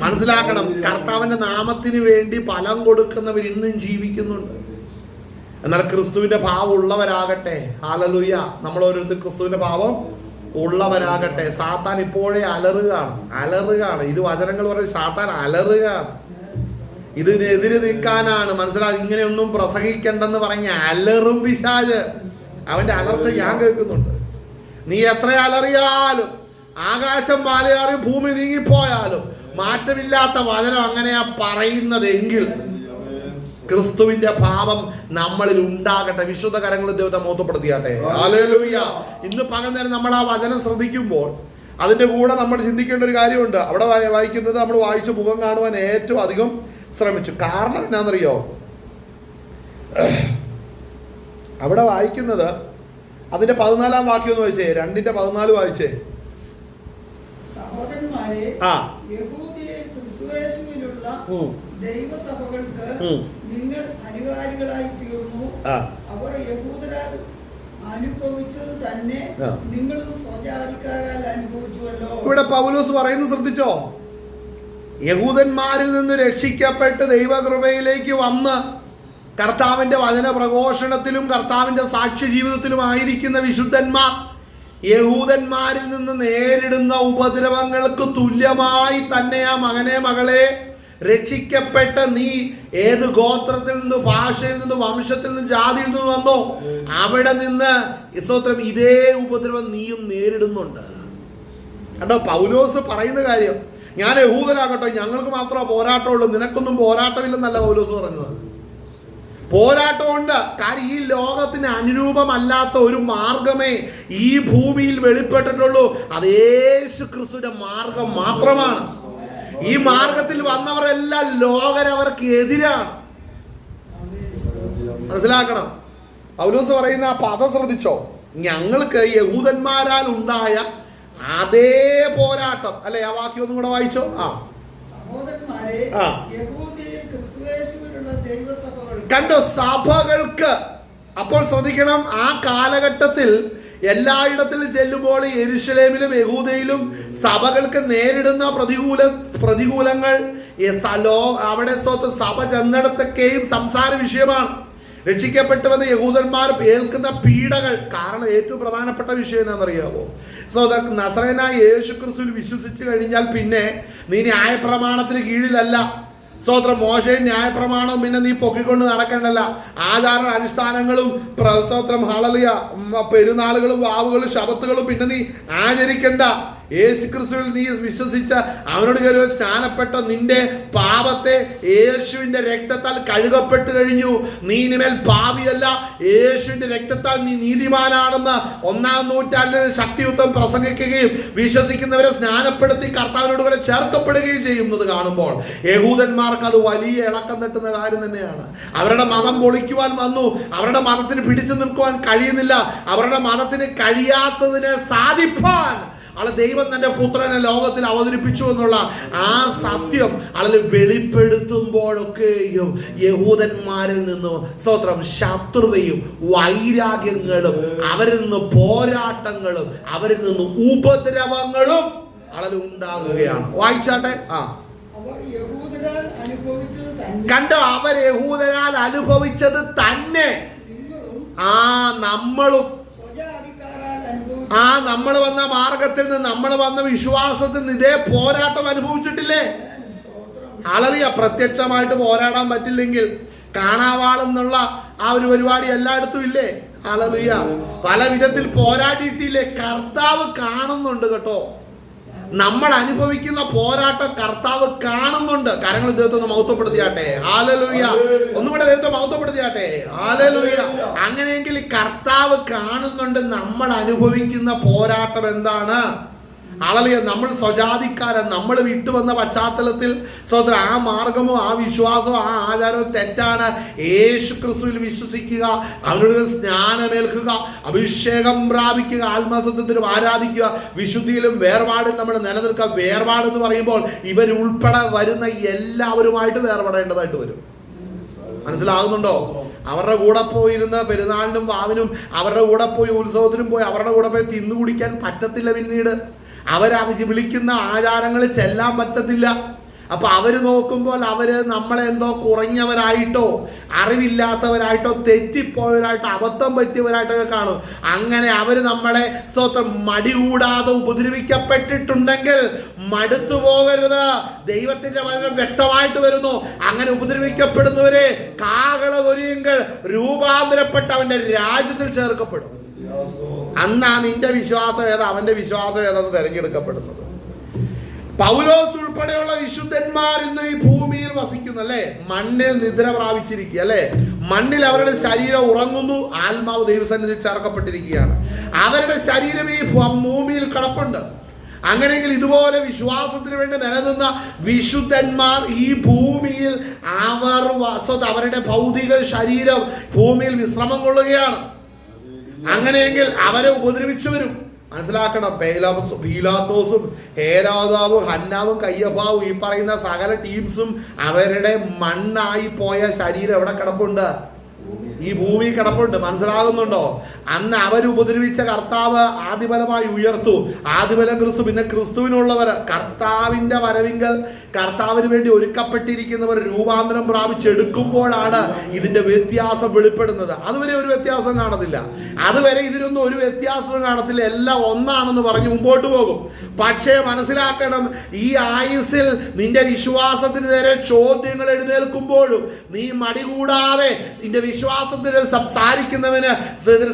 മനസ്സിലാക്കണം, കർത്താവിന്റെ നാമത്തിന് വേണ്ടി ഫലം കൊടുക്കുന്നവർ ഇന്നും ജീവിക്കുന്നുണ്ട്. എന്നാൽ ക്രിസ്തുവിന്റെ ഭാവം ഉള്ളവരാകട്ടെ. ഹല്ലേലൂയ. നമ്മൾ ഓരോരുത്തർ ക്രിസ്തുവിന്റെ ഭാവം ഉള്ളവരാകട്ടെ. സാത്താൻ ഇപ്പോഴേ അലറുകയാണ്. ഇത് വചനങ്ങൾ പറഞ്ഞ് സാത്താൻ അലറുകയാണ്. ഇതിനെതിരെ നിൽക്കാനാണ്. മനസ്സിലാക്കി, ഇങ്ങനെയൊന്നും പ്രസംഗിക്കണ്ടെന്ന് പറഞ്ഞ അലറും പിശാച്. അവന്റെ അലർച്ച ഞാൻ കേൾക്കുന്നുണ്ട്. നീ എത്ര അലറിയാലും, ആകാശം പാലയാറും ഭൂമി നീങ്ങിപ്പോയാലും മാറ്റമില്ലാത്ത വചനം അങ്ങനെയാ പറയുന്നതെങ്കിൽ ക്രിസ്തുവിന്റെ ഭാവം നമ്മളിൽ ഉണ്ടാകട്ടെ. വിശുദ്ധ കരങ്ങളിൽ ദൈവത്തെ മഹത്വപ്പെടുത്തിയാട്ടെ. ഹല്ലേലൂയ. ഇന്ന് പകൽ നേരം നമ്മൾ ആ വചനം ശ്രദ്ധിക്കുമ്പോൾ അതിന്റെ കൂടെ നമ്മൾ ചിന്തിക്കേണ്ട ഒരു കാര്യമുണ്ട്. അവിടെ വായിക്കുന്നത് നമ്മൾ വായിച്ചു മുഖം കാണുവാൻ ഏറ്റവും അധികം ശ്രമിച്ചു. കാരണം എന്നാണെന്നറിയോ? അവിടെ വായിക്കുന്നത് അതിന്റെ 14-ാം വാക്യം ഒന്ന് വായിച്ചേ. 2:14 വായിച്ചേ. സഹോദരന്മാരെ, യഹൂദിയെ ക്രിസ്തുയേശുവിലുള്ള ദൈവസഭകൾക്ക് നിങ്ങൾ അനുകാരികളായി തീർന്നു. അവർ യഹൂദരാൽ അനുഭവിച്ചത് തന്നെ നിങ്ങളും സ്വജാതിക്കാരാൽ അനുഭവിച്ചുവല്ലോ. ഇവിടെ പൗലോസ് പറയുന്നത് ശ്രദ്ധിച്ചോ? യഹൂദന്മാരിൽ നിന്ന് രക്ഷിക്കപ്പെട്ട് ദൈവകൃപയിലേക്ക് വന്ന് കർത്താവിന്റെ വചന പ്രഘോഷണത്തിലും കർത്താവിന്റെ സാക്ഷ്യ ജീവിതത്തിലും ആയിരിക്കുന്ന വിശുദ്ധന്മാർ യഹൂദന്മാരിൽ നിന്ന് നേരിടുന്ന ഉപദ്രവങ്ങൾക്ക് തുല്യമായി തന്നെ ആ മകനെ മകളെ രക്ഷിക്കപ്പെട്ട നീ ഏത് ഗോത്രത്തിൽ നിന്ന്, ഭാഷയിൽ നിന്ന്, വംശത്തിൽ നിന്ന്, ജാതിയിൽ നിന്ന് വന്നോ അവിടെ നിന്ന് സ്തോത്രം ഇതേ ഉപദ്രവം നീയും നേരിടുന്നുണ്ട്. കണ്ടോ പൗലോസ് പറയുന്ന കാര്യം? ഞാൻ യഹൂദനാകട്ടെ, ഞങ്ങൾക്ക് മാത്രമേ പോരാട്ടമുള്ളൂ, നിനക്കൊന്നും പോരാട്ടമില്ലെന്നല്ല പൗലോസ് പറഞ്ഞത്. പോരാട്ടമുണ്ട്. കാര്യം ഈ ലോകത്തിന് അനുരൂപമല്ലാത്ത ഒരു മാർഗമേ ഈ ഭൂമിയിൽ വെളിപ്പെട്ടിട്ടുള്ളൂ. അത് യേശു ക്രിസ്തുവിന്റെ മാർഗം മാത്രമാണ്. ഈ മാർഗത്തിൽ വന്നവരെല്ലാം ലോകരവർക്ക് എതിരാണ്. മനസ്സിലാക്കണം. പൗലോസ് പറയുന്ന ആ പദം ശ്രദ്ധിച്ചോ? ഞങ്ങൾക്ക് യഹൂദന്മാരാൽ ഉണ്ടായ അതേ പോരാട്ടം അല്ലെ? ആ വാക്യം ഒന്നും കൂടെ വായിച്ചോ. കണ്ടോ സഭകൾക്ക്. അപ്പോൾ ശ്രദ്ധിക്കണം, ആ കാലഘട്ടത്തിൽ എല്ലായിടത്തിലും ചെല്ലുമ്പോൾ യെരൂശലേമിലും യഹൂദയിലും സഭകൾക്ക് നേരിടുന്ന പ്രതികൂലങ്ങൾ അവിടെ സഭ ചെന്നിടത്തൊക്കെയും സംസാര വിഷയമാണ്. രക്ഷിക്കപ്പെട്ടുവന്ന യഹൂദന്മാർ ഏൽക്കുന്ന പീഡകൾ. കാരണം ഏറ്റവും പ്രധാനപ്പെട്ട വിഷയം എന്താണെന്നറിയാമോ? നസറേനായ യേശു ക്രിസ്തുവിൽ വിശ്വസിച്ചു കഴിഞ്ഞാൽ പിന്നെ നീ ന്യായപ്രമാണത്തിന് കീഴിലല്ല. സ്തോത്രം. മോശയും ന്യായപ്രമാണവും പിന്നെ നീ പൊക്കിക്കൊണ്ട് നടക്കണ്ടല്ല. ആചാര അനുഷ്ഠാനങ്ങളും സ്തോത്രം ഹല്ലേലൂയ പെരുന്നാളുകളും വാവുകളും ശബത്തുകളും പിന്നെ നീ ആചരിക്കണ്ട. യേശു ക്രിസ്തുവിൽ നീ വിശ്വസിച്ച അവനോട് കയറി സ്നാനപ്പെട്ട നിന്റെ പാപത്തെ യേശുവിന്റെ രക്തത്താൽ കഴുകപ്പെട്ടു കഴിഞ്ഞു. നീ ഇനിമേൽ പാപിയല്ല, യേശുവിന്റെ രക്തത്താൽ നീ നീതിമാനാണെന്ന് 1-ാം നൂറ്റാണ്ടിൽ ശക്തിയുക്തം പ്രസംഗിക്കുകയും വിശ്വസിക്കുന്നവരെ സ്നാനപ്പെടുത്തി കർത്താവിനോട് കൂടെ ചേർക്കപ്പെടുകയും ചെയ്യുന്നത് കാണുമ്പോൾ യഹൂദന്മാർക്ക് അത് വലിയ ഇളക്കം തട്ടുന്ന കാര്യം തന്നെയാണ്. അവരുടെ മതം പൊളിക്കുവാൻ വന്നു. അവരുടെ മതത്തിന് പിടിച്ചു നിൽക്കുവാൻ കഴിയുന്നില്ല. അവരുടെ മതത്തിന് കഴിയാത്തതിനെ സാധിപ്പാൻ ദൈവം തന്റെ പുത്രനെ ലോകത്തിൽ അവതരിപ്പിച്ചു എന്നുള്ള ആ സത്യം അതിൽ വെളിപ്പെടുത്തുമ്പോഴൊക്കെയും യഹൂദന്മാരിൽ നിന്നും സ്തോത്രം ശത്രുതയും വൈരാഗ്യങ്ങളും അവരിൽ നിന്ന് പോരാട്ടങ്ങളും അവരിൽ നിന്ന് ഉപദ്രവങ്ങളും അതിൽ ഉണ്ടാകുകയാണ്. വായിച്ചാട്ടെ. കണ്ടോ? അവർ യഹൂദരാൽ അനുഭവിച്ചത് തന്നെ നമ്മളും നമ്മൾ വന്ന മാർഗത്തിൽ നിന്ന്, നമ്മൾ വന്ന വിശ്വാസത്തിൽ നിന്ന് ഇതേ പോരാട്ടം അനുഭവിച്ചിട്ടില്ലേ? ഹല്ലേലൂയ. പ്രത്യക്ഷമായിട്ട് പോരാടാൻ പറ്റില്ലെങ്കിൽ കാണാവാളെന്നുള്ള ആ ഒരു പരിപാടി എല്ലായിടത്തും ഇല്ലേ? ഹല്ലേലൂയ. പല വിധത്തിൽ പോരാടിയിട്ടില്ലേ? കർത്താവ് കാണുന്നുണ്ട് കേട്ടോ. നമ്മൾ അനുഭവിക്കുന്ന പോരാട്ടം കർത്താവ് കാണുന്നുണ്ട്. കരങ്ങൾ ദൈവത്തെ ഒന്ന് മഹത്വപ്പെടുത്തിയാട്ടെ. ഹല്ലേലൂയ. ഒന്നുകൂടെ ദൈവത്തെ മഹത്വപ്പെടുത്തിയാട്ടെ. ഹല്ലേലൂയ. അങ്ങനെയെങ്കിൽ കർത്താവ് കാണുന്നുണ്ട് നമ്മൾ അനുഭവിക്കുന്ന പോരാട്ടം എന്താണ്. ഹല്ലേലൂയ. നമ്മൾ സ്വജാതിക്കാരൻ, നമ്മൾ വിട്ടുവന്ന പശ്ചാത്തലത്തിൽ സഹോദരൻ ആ മാർഗമോ ആ വിശ്വാസമോ ആ ആചാരവും തെറ്റാണ്. യേശു ക്രിസ്തുവിൽ വിശ്വസിക്കുക, അവരുടെ സ്നാനമേൽക്കുക, അഭിഷേകം പ്രാപിക്കുക, ആത്മസത്യത്തിലും ആരാധിക്കുക, വിശുദ്ധിയിലും വേർപാടിൽ നമ്മൾ നിലനിൽക്കുക. വേർപാടെന്ന് പറയുമ്പോൾ ഇവരുൾപ്പെടെ വരുന്ന എല്ലാവരുമായിട്ട് വേർപെടേണ്ടതായിട്ട് വരും. മനസ്സിലാകുന്നുണ്ടോ? അവരുടെ കൂടെ പോയിരുന്ന് പെരുന്നാളിനും വാവിനും അവരുടെ കൂടെ പോയി ഉത്സവത്തിനും പോയി അവരുടെ കൂടെ പോയി തിന്നുകുടിക്കാൻ പറ്റത്തില്ല. പിന്നീട് വിളിക്കുന്ന ആചാരങ്ങളിൽ ചെല്ലാൻ പറ്റത്തില്ല. അപ്പൊ അവര് നോക്കുമ്പോൾ അവര് നമ്മളെ എന്തോ കുറഞ്ഞവരായിട്ടോ അറിവില്ലാത്തവരായിട്ടോ തെറ്റിപ്പോയവരായിട്ടോ അബദ്ധം പറ്റിയവരായിട്ടൊക്കെ കാണും. അങ്ങനെ അവര് നമ്മളെ സ്വന്തം മടി കൂടാതെ ഉപദ്രവിക്കപ്പെട്ടിട്ടുണ്ടെങ്കിൽ മടുത്തു പോകരുത്. ദൈവത്തിന്റെ വചനം വ്യക്തമായിട്ട് വരുന്നു. അങ്ങനെ ഉപദ്രവിക്കപ്പെടുന്നവരെ കാകളൊരിയെങ്കിൽ രൂപാന്തരപ്പെട്ട് അവന്റെ രാജ്യത്തിൽ ചേർക്കപ്പെടും. അന്നാ നിന്റെ വിശ്വാസം ഏതാ അവന്റെ വിശ്വാസം ഏതാന്ന് തിരഞ്ഞെടുക്കപ്പെടുന്നത്. പൗലോസ് ഉൾപ്പെടെയുള്ള വിശുദ്ധന്മാർ ഇന്ന് ഈ ഭൂമിയിൽ വസിക്കുന്നു അല്ലെ, മണ്ണിൽ നിദ്ര പ്രാപിച്ചിരിക്കുക അല്ലെ, മണ്ണിൽ അവരുടെ ശരീരം ഉറങ്ങുന്നു, ആത്മാവ് ദൈവസന്നിധിയിൽ ചേർക്കപ്പെട്ടിരിക്കുകയാണ്. അവരുടെ ശരീരം ഈ ഭൂമിയിൽ കിടപ്പുണ്ട്. അങ്ങനെയെങ്കിൽ ഇതുപോലെ വിശ്വാസത്തിന് വേണ്ടി നിലനിന്ന വിശുദ്ധന്മാർ ഈ ഭൂമിയിൽ അവരുടെ ഭൗതിക ശരീരം ഭൂമിയിൽ വിശ്രമം കൊള്ളുകയാണ്. അങ്ങനെയെങ്കിൽ അവരെ ഉപദ്രവിച്ചവരും മനസ്സിലാക്കണം, പീലാത്തോസും ഹേരോദാവും ഹന്നാവും കയ്യപ്പാവും ഈ പറയുന്ന സകല ടീംസും അവരുടെ മണ്ണായി പോയ ശരീരം എവിടെ കിടപ്പുണ്ട്? ഈ ഭൂമി കിടപ്പുണ്ട്. മനസ്സിലാകുന്നുണ്ടോ? അന്ന് അവരുപദ്രവിച്ച കർത്താവ് ആദിബലമായി ഉയർത്തു. ആദിബലം ക്രിസ്തു. പിന്നെ ക്രിസ്തുവിനുള്ളവർ കർത്താവിന്റെ വരവിങ്കൽ കർത്താവിന് വേണ്ടി ഒരുക്കപ്പെട്ടിരിക്കുന്നവർ രൂപാന്തരം പ്രാപിച്ചെടുക്കുമ്പോഴാണ് ഇതിന്റെ വ്യത്യാസം വെളിപ്പെടുന്നത്. അതുവരെ ഒരു വ്യത്യാസം കാണത്തില്ല. അതുവരെ ഇതിനൊന്നും ഒരു വ്യത്യാസവും കാണത്തില്ല. എല്ലാം ഒന്നാണെന്ന് പറഞ്ഞ് മുമ്പോട്ട് പോകും. പക്ഷേ മനസ്സിലാക്കണം, ഈ ആയുസ്സിൽ നിന്റെ വിശ്വാസത്തിന് നേരെ ചോദ്യങ്ങൾ എഴുന്നേൽക്കുമ്പോഴും നീ മടികൂടാതെ നിന്റെ വിശ്വാസത്തിന് സംസാരിക്കുന്നവന്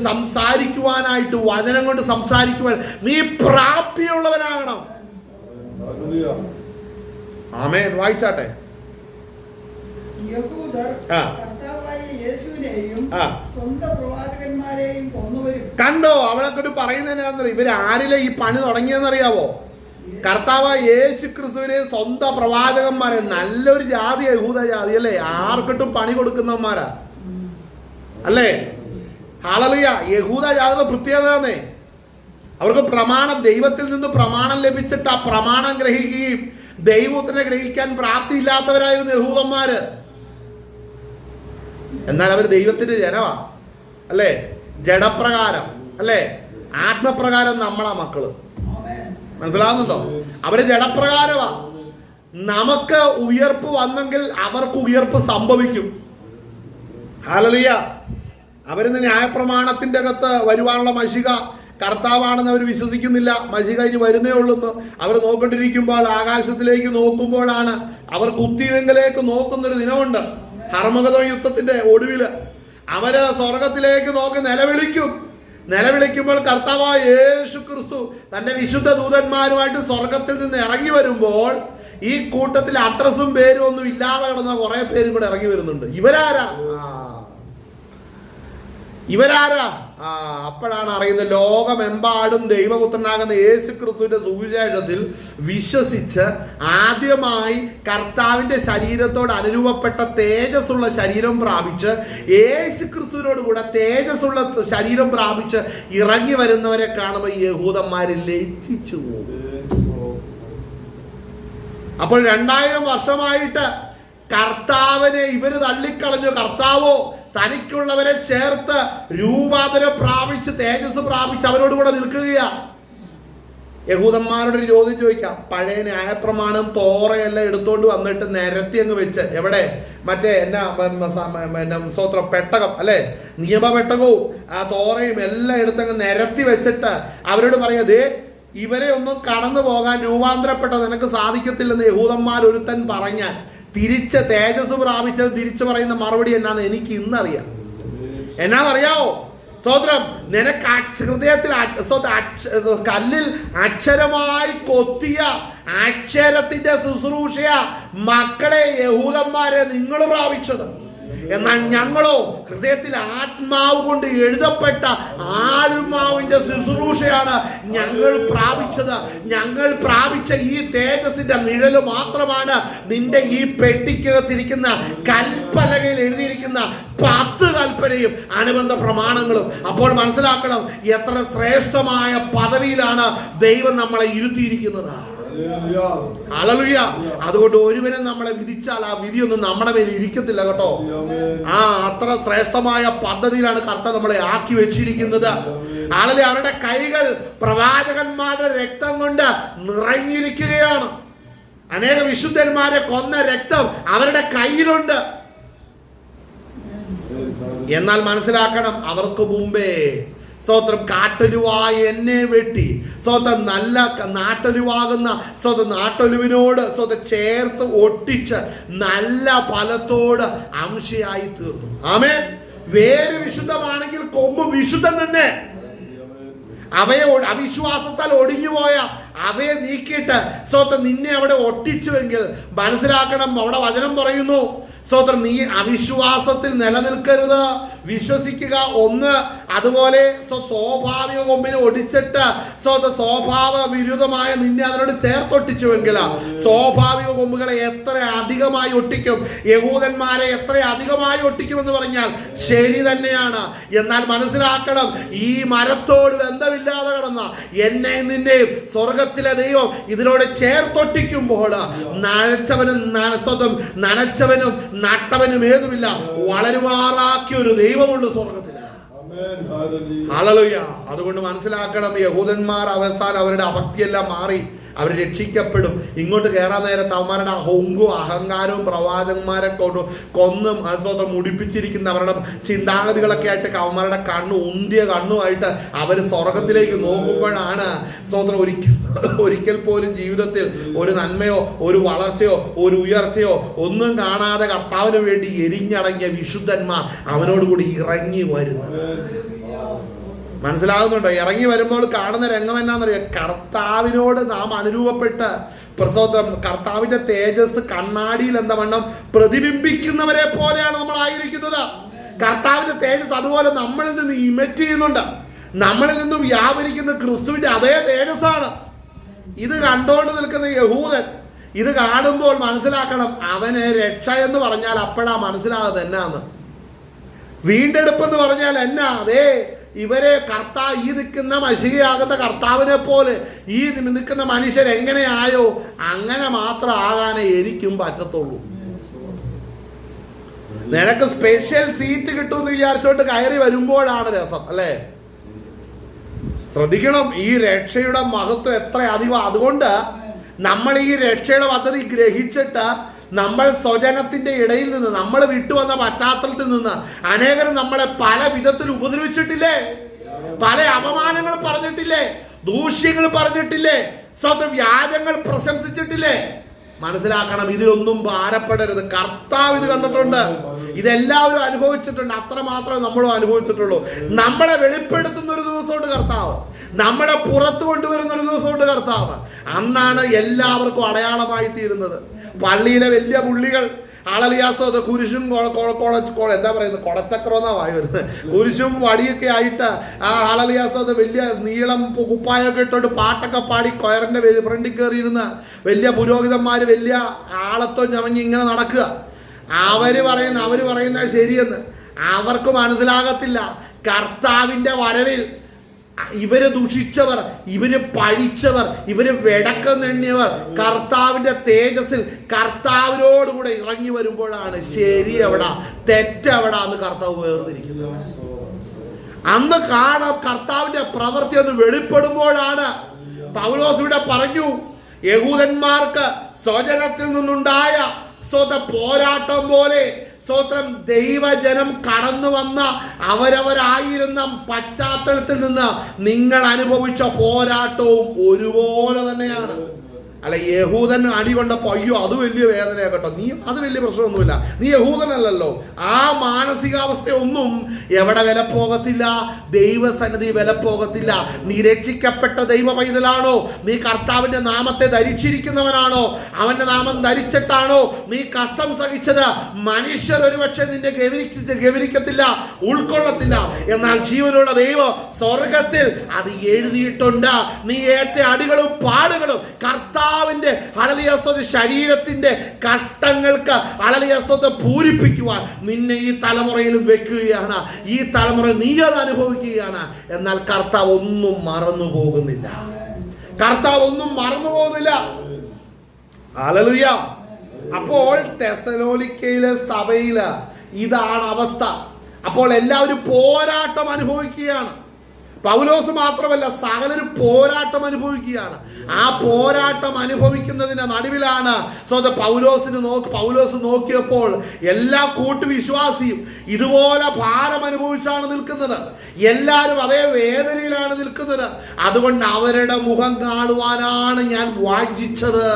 സംസാരിക്കുവാനായിട്ട്, വചനം കൊണ്ട് സംസാരിക്കുവാൻ നീ പ്രാപ്തിയുള്ളവനാകണം. ആമേൻ. വായിച്ചാട്ടെ. കണ്ടോ അവളെ കൊണ്ട് പറയുന്നതിനാ ഇവര് ആരിലെ ഈ പണി തുടങ്ങിയെന്നറിയാവോ? കർത്താവ് യേശു ക്രിസ്തുവിനെ സ്വന്തം പ്രവാചകന്മാരെ, നല്ലൊരു ജാതി യഹൂദ ജാതി അല്ലേ, ആർക്കിട്ടും പണി കൊടുക്കുന്നവന്മാരാ അല്ലേ? ഹല്ലേലൂയ. യഹൂദ ജാതിയുടെ പ്രത്യേകതയാണേ, അവർക്ക് പ്രമാണം, ദൈവത്തിൽ നിന്ന് പ്രമാണം ലഭിച്ചിട്ട് ആ പ്രമാണം ഗ്രഹിക്കുകയും ദൈവത്തിനെ ഗ്രഹിക്കാൻ പ്രാപ്തിയില്ലാത്തവരായിരുന്നു യഹൂദന്മാര്. എന്നാൽ അവർ ദൈവത്തിന്റെ ജനമാ അല്ലേ, ജഡപ്രകാരം അല്ലേ, ആത്മപ്രകാരം നമ്മളാ മക്കള്. മനസ്സിലാവുന്നുണ്ടോ? അവര് ജഡപ്രകാരമാ. നമുക്ക് ഉയർപ്പ് വന്നെങ്കിൽ അവർക്ക് ഉയർപ്പ് സംഭവിക്കും. ഹല്ലേലൂയ. അവരിന്ന് ന്യായപ്രമാണത്തിന്റെ അകത്ത് വരുവാനുള്ള മശിക കർത്താവാണെന്ന് അവർ വിശ്വസിക്കുന്നില്ല. മശിക ഇനി വരുന്നേ ഉള്ളൂന്ന് അവർ നോക്കിണ്ടിരിക്കുമ്പോൾ, ആകാശത്തിലേക്ക് നോക്കുമ്പോഴാണ് അവർ കുത്തിവെങ്കിലേക്ക് നോക്കുന്നൊരു ദിനമുണ്ട്. ഹർമഗദ യുദ്ധത്തിന്റെ ഒടുവില് അവര് സ്വർഗത്തിലേക്ക് നോക്കി നിലവിളിക്കുമ്പോൾ കർത്താവായ യേശു ക്രിസ്തു തന്റെ വിശുദ്ധ ദൂതന്മാരുമായിട്ട് സ്വർഗത്തിൽ നിന്ന് ഇറങ്ങി വരുമ്പോൾ ഈ കൂട്ടത്തിൽ അഡ്രസ്സും പേരും ഒന്നും ഇല്ലാതെ കിടന്ന കുറെ പേരും കൂടെ ഇറങ്ങി വരുന്നുണ്ട്. ഇവരാരാ? അപ്പോഴാണ് അറിയുന്നത്, ലോകമെമ്പാടും ദൈവപുത്രനാകുന്ന യേശു ക്രിസ്തുവിന്റെ സുവിശേഷത്തിൽ വിശ്വസിച്ച് ആദ്യമായി കർത്താവിന്റെ ശരീരത്തോട് അനുരൂപപ്പെട്ട തേജസ്സുള്ള ശരീരം പ്രാപിച്ച് യേശു ക്രിസ്തുവിനോട് കൂടെ തേജസ്സുള്ള ശരീരം പ്രാപിച്ച് ഇറങ്ങി വരുന്നവരെ കാണുമ്പോൾ യഹൂദന്മാരിൽ ലജ്ജിച്ചു പോകും. അപ്പോൾ 2000 വർഷമായിട്ട് കർത്താവിനെ ഇവര് തള്ളിക്കളഞ്ഞു. കർത്താവോ തനിക്കുള്ളവരെ ചേർത്ത് രൂപാന്തരം പ്രാപിച്ച് തേജസ് പ്രാപിച്ച് അവരോട് കൂടെ നിൽക്കുകയാ. യഹൂദന്മാരോട് ഒരു ചോദ്യം ചോദിക്കാം. പഴയ ന്യായപ്രമാണം തോറയെല്ലാം എടുത്തോണ്ട് വന്നിട്ട് നിരത്തി അങ്ങ് വെച്ച്, എവിടെ മറ്റേ സ്തോത്രം പെട്ടകം അല്ലെ, നിയമപെട്ടകവും ആ തോറയും എല്ലാം എടുത്തങ്ങ് നിരത്തി വെച്ചിട്ട് അവരോട് പറയാതെ ഇവരെ ഒന്നും കടന്നു പോകാൻ രൂപാന്തരപ്പെട്ട നിനക്ക് സാധിക്കത്തില്ലെന്ന് യഹൂദന്മാർ ഒരുത്തൻ പറഞ്ഞാൽ തിരിച്ച് തേജസ് പ്രാപിച്ചത് തിരിച്ചു പറയുന്ന മറുപടി എന്നാന്ന് എനിക്ക് ഇന്നറിയാം. എന്നാന്നറിയാവോ? സ്തോത്രം. നിനക്ക് ഹൃദയത്തിൽ കല്ലിൽ അക്ഷരമായി കൊത്തിയ അക്ഷരത്തിന്റെ ശുശ്രൂഷയ മക്കളെ യഹൂദന്മാരെ നിങ്ങൾ പ്രാപിച്ചത്. എന്നാൽ ഞങ്ങളോ ഹൃദയത്തിൽ ആത്മാവ് കൊണ്ട് എഴുതപ്പെട്ട ആത്മാവിന്റെ ശുശ്രൂഷയാണ് ഞങ്ങൾ പ്രാപിച്ചത്. ഞങ്ങൾ പ്രാപിച്ച ഈ തേജസ്സിന്റെ നിഴല് മാത്രമാണ് നിന്റെ ഈ പെട്ടിക്കകത്തിരിക്കുന്ന കൽപ്പലകയിൽ എഴുതിയിരിക്കുന്ന 10 കൽപ്പനയും അനുബന്ധ പ്രമാണങ്ങളും. അപ്പോൾ മനസ്സിലാക്കണം എത്ര ശ്രേഷ്ഠമായ പദവിയിലാണ് ദൈവം നമ്മളെ ഇരുത്തിയിരിക്കുന്നത്. ഹല്ലേലൂയ. അതുകൊണ്ട് ഒരുവനെ നമ്മളെ വിധിച്ചാൽ ആ വിധിയൊന്നും നമ്മുടെ മേൽ ഇരിക്കത്തില്ല കേട്ടോ. അത്ര ശ്രേഷ്ഠമായ പദ്ധതിയിലാണ് കർത്താവ് നമ്മളെ ആക്കി വെച്ചിരിക്കുന്നത്. ആളുകൾ അവരുടെ കൈകൾ പ്രവാചകന്മാരുടെ രക്തം കൊണ്ട് നിറഞ്ഞിരിക്കുകയാണ്. അനേക വിശുദ്ധന്മാരെ കൊന്ന രക്തം അവരുടെ കയ്യിലുണ്ട്. എന്നാൽ മനസ്സിലാക്കണം, അവർക്ക് മുമ്പേ സ്തോത്രം കാട്ടൊലുവായി എന്നെ വെട്ടി സ്വന്തം നല്ല നാട്ടൊലുവാകുന്ന സ്വന്തം നാട്ടൊലുവിനോട് സ്വന്തം ചേർത്ത് ഒട്ടിച്ച് നല്ല ഫലത്തോട് അംശയായി തീർന്നു. ആമേൻ. വേര് വിശുദ്ധമാണെങ്കിൽ കൊമ്പ് വിശുദ്ധം തന്നെ. അവയെ അവിശ്വാസത്താൽ ഒടിഞ്ഞുപോയ അവയെ നീക്കിയിട്ട് സ്വന്തം നിന്നെ അവിടെ ഒട്ടിച്ചുവെങ്കിൽ മനസ്സിലാക്കണം, അവിടെ വചനം പറയുന്നു സ്വതന്ത്രം നീ അവിശ്വാസത്തിൽ നിലനിൽക്കരുത്, വിശ്വസിക്കുക. ഒന്ന്, അതുപോലെ സ്വാഭാവിക കൊമ്പിനെ ഒടിച്ചിട്ട് സ്വഭാവ വിരുദ്ധമായ നിന്നെ അതിനോട് ചേർത്തൊട്ടിച്ചുവെങ്കിൽ സ്വാഭാവിക കൊമ്പുകളെ എത്ര അധികമായി ഒട്ടിക്കും, യഹൂദന്മാരെ എത്ര അധികമായി ഒട്ടിക്കുമെന്ന് പറഞ്ഞാൽ ശരി തന്നെയാണ്. എന്നാൽ മനസ്സിലാക്കണം, ഈ മരത്തോട് ബന്ധമില്ലാതെ കിടന്ന എന്നെയും നിന്നെയും സ്വർഗത്തിലെ ദൈവം ഇതിനോട് ചേർത്തൊട്ടിക്കുമ്പോൾ നനച്ചവനും നട്ടവനും ഏതുമില്ല, വളരുമാറാക്കിയ ഒരു ദൈവമുണ്ട് സ്വർഗത്തിൽ. ഹല്ലേലൂയ. അതുകൊണ്ട് മനസ്സിലാക്കണം, യഹൂദന്മാർ അവസാനം അവരുടെ അഭക്തിയെല്ലാം മാറി അവർ രക്ഷിക്കപ്പെടും. ഇങ്ങോട്ട് കയറാൻ നേരത്ത് അവന്മാരുടെ ഹൊങ്കും അഹങ്കാരവും പ്രവാചകന്മാരെ കൊന്നും സ്വന്തം മുടിപ്പിച്ചിരിക്കുന്ന അവരുടെ ചിന്താഗതികളൊക്കെ ആയിട്ട് അവന്മാരുടെ ഉന്തിയ കണ്ണുമായിട്ട് അവർ സ്വർഗത്തിലേക്ക് നോക്കുമ്പോഴാണ് സ്വന്തം ഒരിക്കൽ പോലും ജീവിതത്തിൽ ഒരു നന്മയോ ഒരു വളർച്ചയോ ഒരു ഉയർച്ചയോ ഒന്നും കാണാതെ കർത്താവിന് വേണ്ടി എരിഞ്ഞടങ്ങിയ വിശുദ്ധന്മാർ അവനോടുകൂടി ഇറങ്ങി വരുന്നത്. മനസ്സിലാകുന്നുണ്ടോ? ഇറങ്ങി വരുമ്പോൾ കാണുന്ന രംഗം എന്നാന്നറിയാം, കർത്താവിനോട് നാം അനുരൂപപ്പെട്ട് കർത്താവിന്റെ തേജസ് കണ്ണാടിയിൽ വണ്ണം പ്രതിബിംബിക്കുന്നവരെ പോലെയാണ് നമ്മൾ ആയിരിക്കുന്നത്. കർത്താവിന്റെ തേജസ് അതുപോലെ നമ്മളിൽ നിന്ന് ഇമിറ്റ് ചെയ്യുന്നുണ്ട്. നമ്മളിൽ നിന്നും വ്യാപരിക്കുന്ന ക്രിസ്തുവിന്റെ അതേ തേജസ്സാണ്. ഇത് കണ്ടോണ്ട് നിൽക്കുന്ന യഹൂദൻ ഇത് കാണുമ്പോൾ മനസ്സിലാക്കണം, അവന് രക്ഷ എന്ന് പറഞ്ഞാൽ അപ്പോഴാ മനസ്സിലാകുന്നത് എന്നാന്ന്, വീണ്ടെടുപ്പെന്ന് പറഞ്ഞാൽ എന്നാ. അതേ ഇവരെ ഈ നിൽക്കുന്ന മശികയാകുന്ന കർത്താവിനെ പോലെ ഈ നിൽക്കുന്ന മനുഷ്യർ എങ്ങനെയായോ അങ്ങനെ മാത്രം ആകാനേ എനിക്കും പറ്റത്തുള്ളൂ. നിനക്ക് സ്പെഷ്യൽ സീറ്റ് കിട്ടുമെന്ന് വിചാരിച്ചോണ്ട് കയറി വരുമ്പോഴാണ് രസം, അല്ലേ? ശ്രദ്ധിക്കണം, ഈ രക്ഷയുടെ മഹത്വം എത്ര അധികം. അതുകൊണ്ട് നമ്മൾ ഈ രക്ഷയുടെ പദ്ധതി ഗ്രഹിച്ചിട്ട് നമ്മൾ സ്വജനത്തിന്റെ ഇടയിൽ നിന്ന്, നമ്മൾ വിട്ടുവന്ന പശ്ചാത്തലത്തിൽ നിന്ന് അനേകരും നമ്മളെ പല വിധത്തിൽ ഉപദ്രവിച്ചിട്ടില്ലേ, പല അപമാനങ്ങൾ പറഞ്ഞിട്ടില്ലേ, ദൂഷ്യങ്ങൾ പറഞ്ഞിട്ടില്ലേ, സ്വന്തം വ്യാജങ്ങൾ പ്രശംസിച്ചിട്ടില്ലേ. മനസ്സിലാക്കണം, ഇതിലൊന്നും ഭാരപ്പെടരുത്. കർത്താവ് ഇത് കണ്ടിട്ടുണ്ട്, ഇതെല്ലാവരും അനുഭവിച്ചിട്ടുണ്ട്. അത്ര മാത്രമേ നമ്മളും അനുഭവിച്ചിട്ടുള്ളൂ. നമ്മളെ വെളിപ്പെടുത്തുന്ന ഒരു ദിവസമുണ്ട് കർത്താവ്, നമ്മളെ പുറത്തു കൊണ്ടുവരുന്ന ഒരു ദിവസമുണ്ട് കർത്താവ്. അന്നാണ് എല്ലാവർക്കും അടയാളമായി തീരുന്നത്. പള്ളിയിലെ വലിയ പുള്ളികൾ ആളലിയാസോ കുരിശും എന്താ പറയുന്നത്, കൊടച്ചക്രം എന്നാ വായി വരുന്നത്, കുരിശും വടിയൊക്കെ ആയിട്ട് ആ ആളലിയാസോ വലിയ നീളം കുപ്പായൊക്കെ ഇട്ടോണ്ട് പാട്ടൊക്കെ പാടി കൊയറിന്റെ ഫ്രണ്ടിൽ കയറിയിരുന്ന് വലിയ പുരോഹിതന്മാര് വലിയ ആളത്തോ ഞമങ്ങി ഇങ്ങനെ നടക്കുക. അവര് പറയുന്ന ശരിയെന്ന് അവർക്ക് മനസ്സിലാകത്തില്ല. കർത്താവിന്റെ വരവിൽ ഇവര് ദുഷിച്ചവർ, ഇവര് പഴിച്ചവർ, ഇവര് വെടക്കം നെണ്ണിയവർ കർത്താവിന്റെ തേജസ്സിൽ കർത്താവിനോടുകൂടെ ഇറങ്ങി വരുമ്പോഴാണ് ശരി എവിടാ തെറ്റെവിടാ എന്ന് കർത്താവ് വേർതിരിക്കുന്നത്. അന്ന് കാണാം കർത്താവിന്റെ പ്രവൃത്തി ഒന്ന് വെളിപ്പെടുമ്പോഴാണ്. പൗലോസ് ഇവിടെ പറഞ്ഞു, യഹൂദന്മാർക്ക് സ്വജനത്തിൽ നിന്നുണ്ടായ പോരാട്ടം പോലെ ദൈവജനം കടന്നു വന്ന അവരവരായിരുന്ന പശ്ചാത്തലത്തിൽ നിന്ന് നിങ്ങൾ അനുഭവിച്ച പോരാട്ടവും ഒരുപോലെ തന്നെയാണ്. അല്ല, യഹൂദൻ അടി കൊണ്ടപ്പോ അയ്യോ അത് വലിയ വേദനയാ കേട്ടോ, നീ അത് വലിയ പ്രശ്നമൊന്നുമില്ല, നീ യഹൂദനല്ലല്ലോ. ആ മാനസികാവസ്ഥയൊന്നും എവിടെ വില പോകത്തില്ല, ദൈവസന്നിധി വില പോകത്തില്ല. നീ രക്ഷിക്കപ്പെട്ട ദൈവ പൈതലാണോ, നീ കർത്താവിന്റെ നാമത്തെ ധരിച്ചിരിക്കുന്നവനാണോ, അവന്റെ നാമം ധരിച്ചിട്ടാണോ നീ കഷ്ടം സഹിച്ചത്, മനുഷ്യർ ഒരുപക്ഷെ നിന്നെ ഗവനിക്കത്തില്ല, ഉൾക്കൊള്ളത്തില്ല. എന്നാൽ ജീവനുള്ള ദൈവം സ്വർഗത്തിൽ അത് എഴുതിയിട്ടുണ്ട്. നീ ഏറ്റ അടികളും പാടുകളും കർത്താവിന്റെ ശരീരത്തിന്റെ കഷ്ടങ്ങൾക്ക് പൂരിപ്പിക്കുവാൻ നിന്നെ ഈ തലമുറയിലും വെക്കുകയാണ്. ഈ തലമുറ നീ അത് അനുഭവിക്കുകയാണ്. എന്നാൽ കർത്താവ് ഒന്നും മറന്നു പോകുന്നില്ല. ഹല്ലേലൂയ. അപ്പോൾ തെസ്സലോനിക്കയിലെ സഭയില് ഇതാണ് അവസ്ഥ. അപ്പോൾ എല്ലാവരും പോരാട്ടം അനുഭവിക്കുകയാണ്. പൗലോസ് മാത്രമല്ല, സകലരും പോരാട്ടം അനുഭവിക്കുകയാണ്. ആ പോരാട്ടം അനുഭവിക്കുന്നതിന്റെ നടുവിലാണ് പൗലോസ് നോക്കിയപ്പോൾ എല്ലാ കൂട്ടുവിശ്വാസിയും ഇതുപോലെ ഭാരം അനുഭവിച്ചാണ് നിൽക്കുന്നത്. എല്ലാവരും അതേ വേദനയിലാണ് നിൽക്കുന്നത്. അതുകൊണ്ട് അവരുടെ മുഖം കാണുവാനാണ് ഞാൻ വാഞ്ചിച്ചത്.